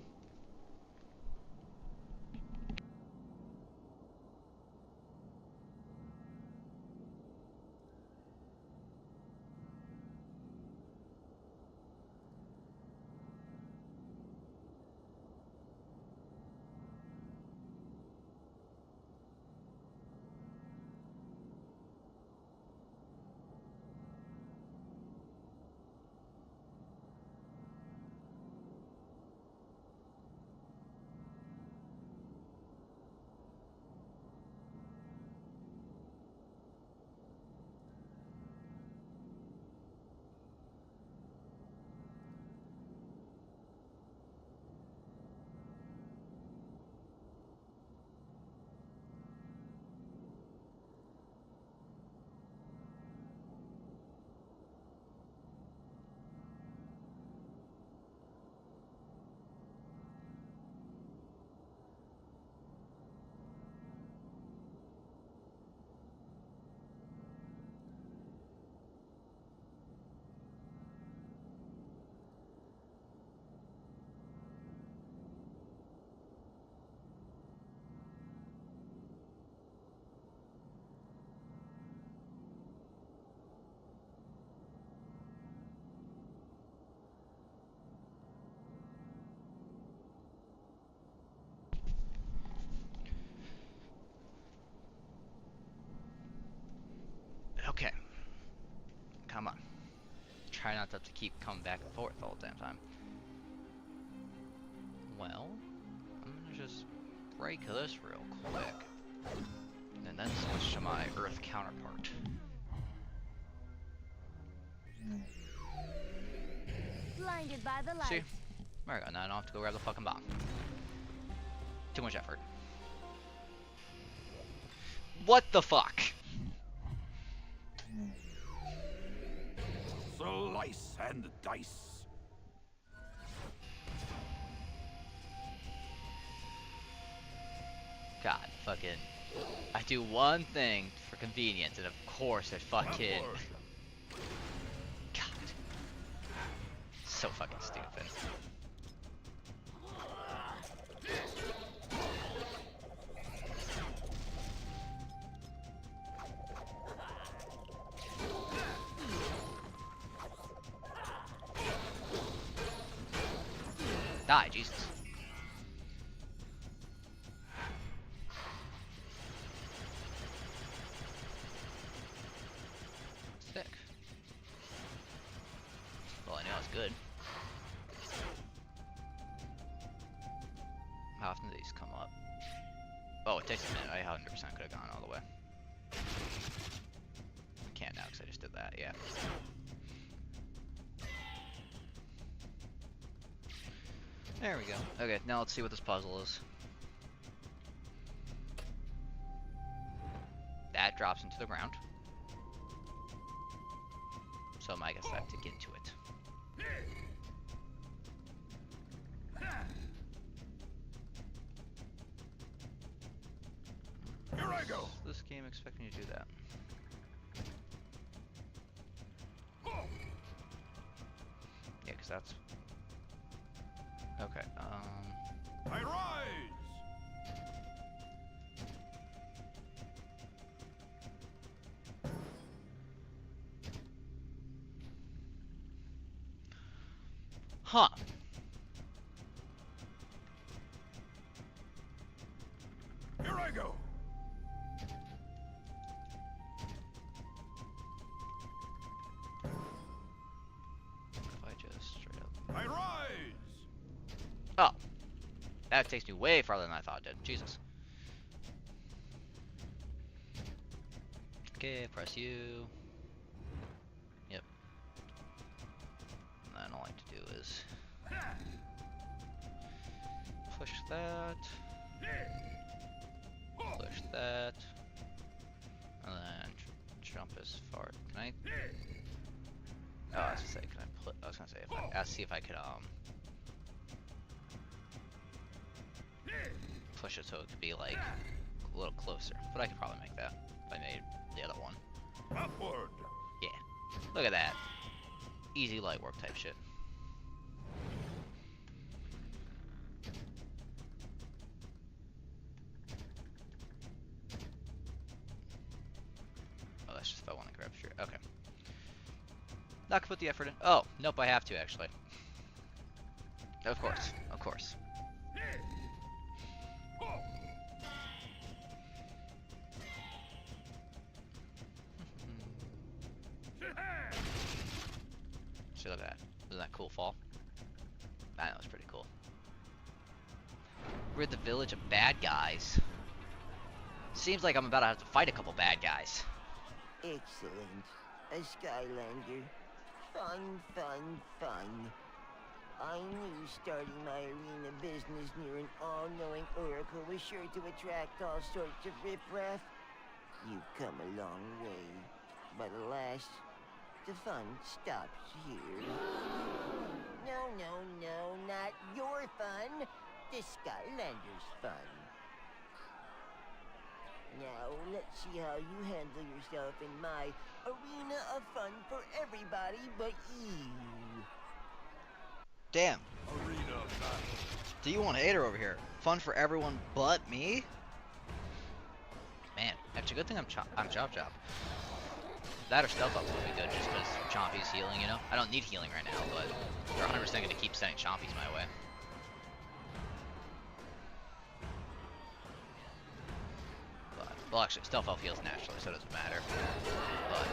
come on. Try not to have to keep coming back and forth all the damn time. Well, I'm gonna just break this real quick. And then switch to my Earth counterpart. Blinded by the light. See? There we go, now I don't have to go grab the fucking bomb. Too much effort. What the fuck? Slice and dice. God, fucking. I do one thing for convenience, and of course it fucking. God. So fucking stupid. Die, Jesus. Sick. Well, I know it's good. How often do these come up? Oh, it takes a minute. I 100% could have gone all the way. I can't now because I just did that, yeah. There we go. Okay, now let's see what this puzzle is. That drops into the ground. So I guess I have to get to it. Here I go. This game expecting you to do that. Yeah, because that's... Okay, I rise! Huh. Here I go. If I just straight up... I rise! Oh. That takes me way farther than I thought it did. Jesus. Okay, press U. Yep. And then all I have to do is... push that. Push that. And then jump as far... Can I... Oh, I was gonna say, can I put... I was gonna say, if I... see if I could, push it so it could be, like, a little closer. But I could probably make that if I made the other one. Upward. Yeah. Look at that. Easy light work type shit. Oh, that's just if I want to grab shirt. Okay. Not gonna put the effort in. Oh, nope, I have to actually. Of course, of course. See, look at that. Wasn't that cool fall? That was pretty cool. We're at the village of bad guys. Seems like I'm about to have to fight a couple bad guys. Excellent. A Skylander. Fun, fun, fun. I knew starting my arena business near an all-knowing oracle was sure to attract all sorts of riffraff. You've come a long way. But alas, the fun stops here. No, no, no, not your fun. The Skylanders' fun. Now, let's see how you handle yourself in my arena of fun for everybody but you. Damn. Arena battle. Do you want a hater over here? Fun for everyone but me? Man, actually, good thing I'm Chop Chop. That or Stealth Up's gonna be good just because Chompy's healing, you know? I don't need healing right now, but they're 100% gonna keep sending Chompies my way. But, well, actually, Stealth Elf heals naturally, so it doesn't matter. But,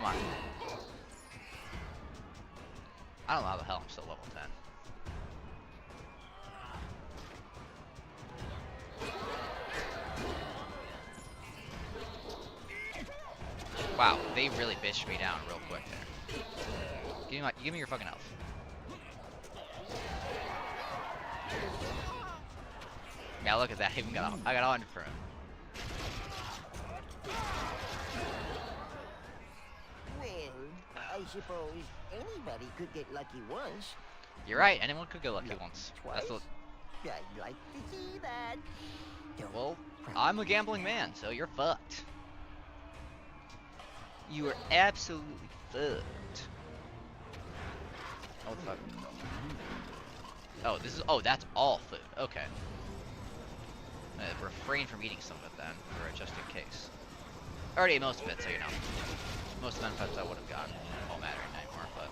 Come on. I don't know how the hell I'm still level 10. Wow, they really bitched me down real quick there. Give me your fucking health. Yeah, look at that. I got 100 for him. Well, I suppose anybody could get lucky once. You're right. Anyone could get lucky once. Twice. I'd like to see that. Well, I'm a gambling man, so you're fucked. You are absolutely fucked. Oh, fuck. Oh, this is. Oh, that's all food. Okay. Refrain from eating some of it then, for just in case. I already ate most of it, so you know. Most of the benefits I would have gotten won't matter anymore, but.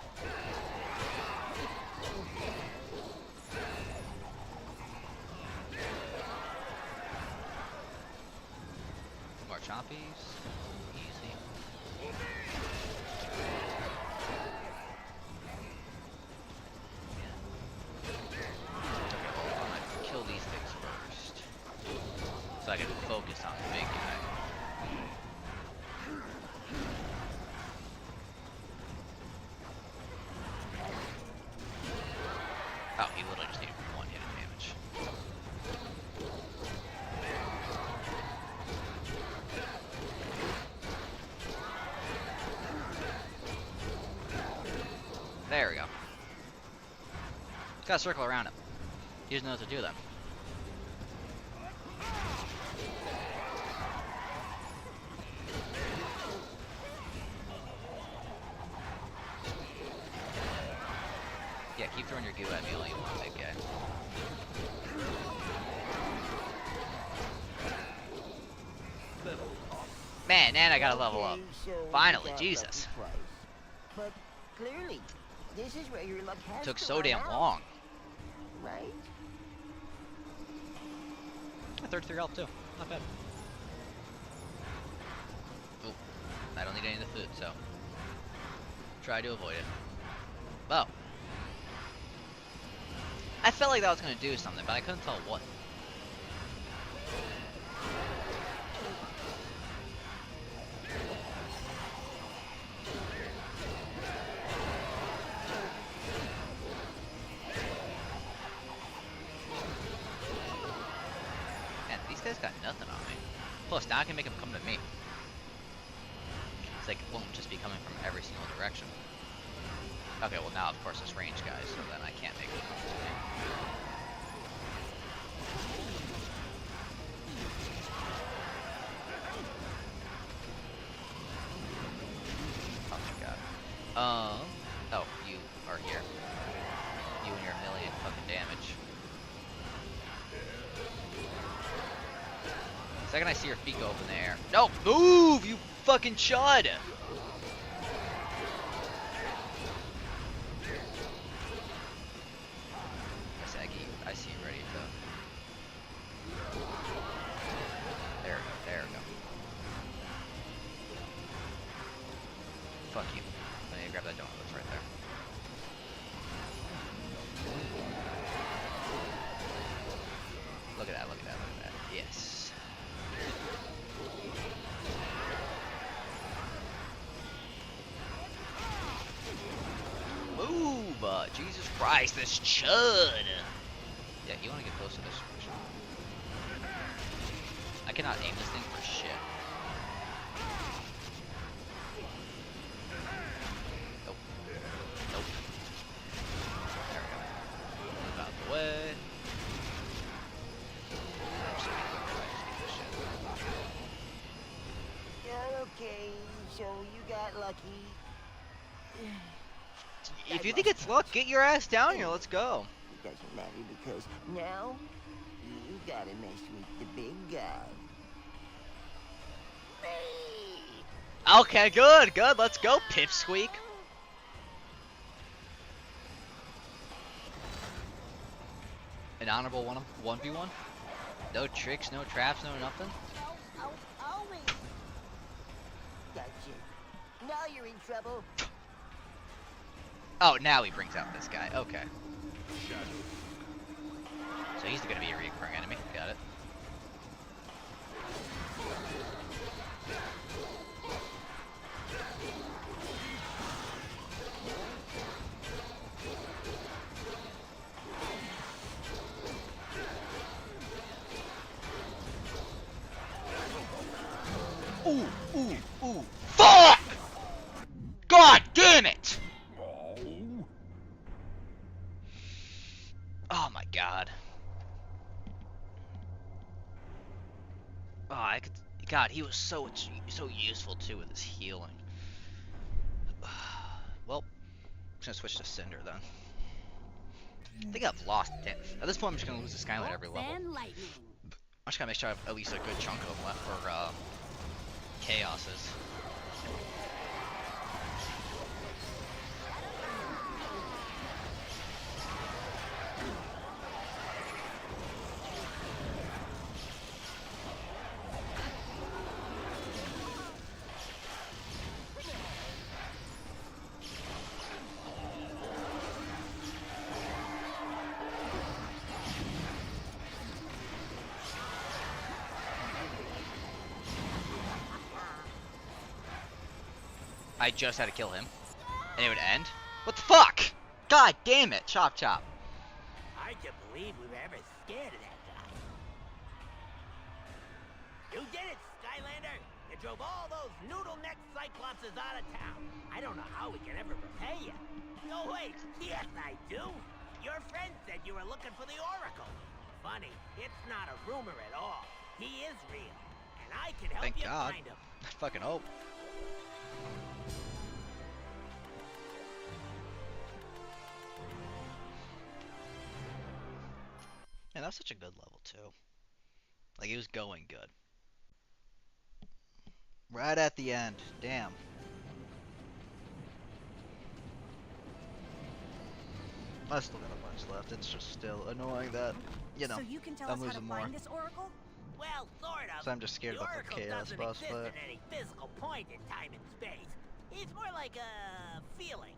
More chompies. Easy. Kill these things first, so I can focus on the big guy. Oh, he literally just needed one hit of damage. There we go. Just gotta circle around him. He doesn't know what to do then. Yeah, keep throwing your goo at me all you want, big guy. Man, and I gotta level up. So Finally, you got Jesus. lucky twice. But clearly, this is where your luck has Took to so run damn out, long. right? 33 health too. Not bad. Ooh, I don't need any of the food, so try to avoid it. Oh. I felt like that was gonna do something, but I couldn't tell what. Man, these guys got nothing on me. Plus, now I can make them come to me. It's like it won't just be coming from every single direction. Okay, well now of course it's range guys, so then I can't make them come to me. Oh my god. Oh, you are here. You and your million fucking damage. The second I see your feet go up in the air. No! Move, you fucking chud! I see you ready to. There we go. Fuck you. I need to grab that donut that's right there. Look at that, look at that, look at that. Yes. Move! Jesus Christ, this chud! Yeah, you want to get close to this for sure. I cannot aim this thing for shit. Nope. Nope. There we go. Move out of the way. I'm just gonna quick if I just need this shit. Yeah, okay, so you got lucky. If you think it's luck, get your ass down here. Let's go. It doesn't matter because now you gotta mess with the big guy. Me! Okay, good, good. Let's go, Pipsqueak. An honorable 1v1? No tricks, no traps, no nothing? Oh, always. Gotcha. Now you're in trouble. Oh, now he brings out this guy. Okay. So he's gonna be a recurring enemy. Got it. Ooh, ooh, ooh. Fuck! God damn it! Oh my god. Oh, I could. God, he was so useful too with his healing. Well, I'm just gonna switch to Cinder then. I think I've lost it. At this point, I'm just gonna lose the Skyline every level. I'm just gonna make sure I have at least a good chunk of them left for Chaoses. I just had to kill him, and it would end? What the fuck? God damn it! Chop chop. I can't believe we were ever scared of that guy. You did it, Skylander! You drove all those noodle-neck Cyclopses out of town. I don't know how we can ever repay you. No, wait. Yes, I do. Your friend said you were looking for the Oracle. Funny, it's not a rumor at all. He is real, and I can help Thank you God. find him. I fucking hope. Man, that was such a good level too. Like, he was going good. Right at the end. Damn. I still got a bunch left. It's just still annoying that, you know, So you can tell I'm us how to losing more. find this oracle? Well, sort of. So I'm just scared the about the Oracle Chaos doesn't boss exist fight. at any physical point in time and space. It's more like a feeling.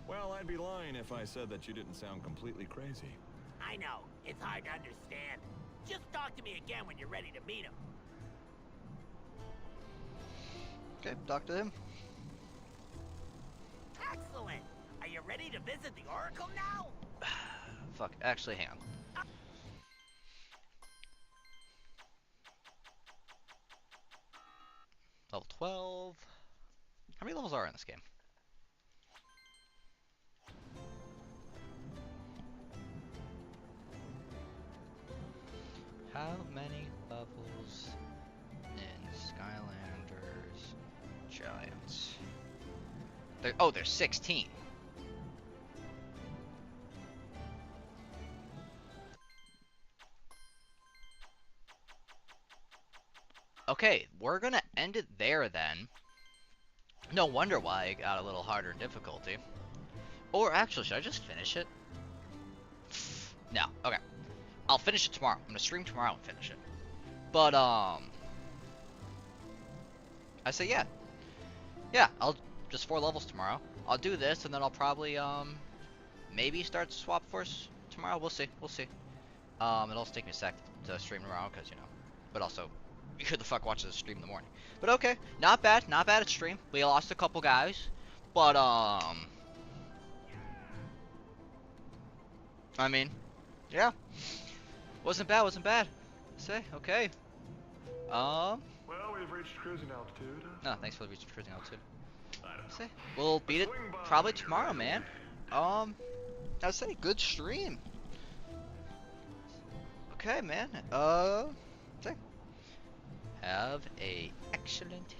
Well, I'd be lying if I said that you didn't sound completely crazy. I know, it's hard to understand. Just talk to me again when you're ready to meet him. Okay, talk to him. Excellent! Are you ready to visit the Oracle now? Fuck, actually, hang on. Level 12. How many levels are in this game? How many levels in Skylanders Giants? Oh, there's 16. Okay, we're gonna end it there then. No wonder why it got a little harder in difficulty. Or actually, should I just finish it? No, okay. I'll finish it tomorrow. I'm gonna stream tomorrow and finish it. But, I say yeah. Yeah, I'll just 4 levels tomorrow. I'll do this, and then I'll probably, maybe start Swap Force tomorrow. We'll see. We'll see. It'll also take me a sec to stream tomorrow, because, you know. But also, who the fuck watches the stream in the morning? But okay, not bad. Not bad at stream. We lost a couple guys. But, I mean, yeah. Wasn't bad, wasn't bad. Say, okay. Well, we've reached cruising altitude. No, thanks for reaching cruising altitude. Say, we'll beat it probably tomorrow, man. I would say good stream. Okay, man. Say, have a excellent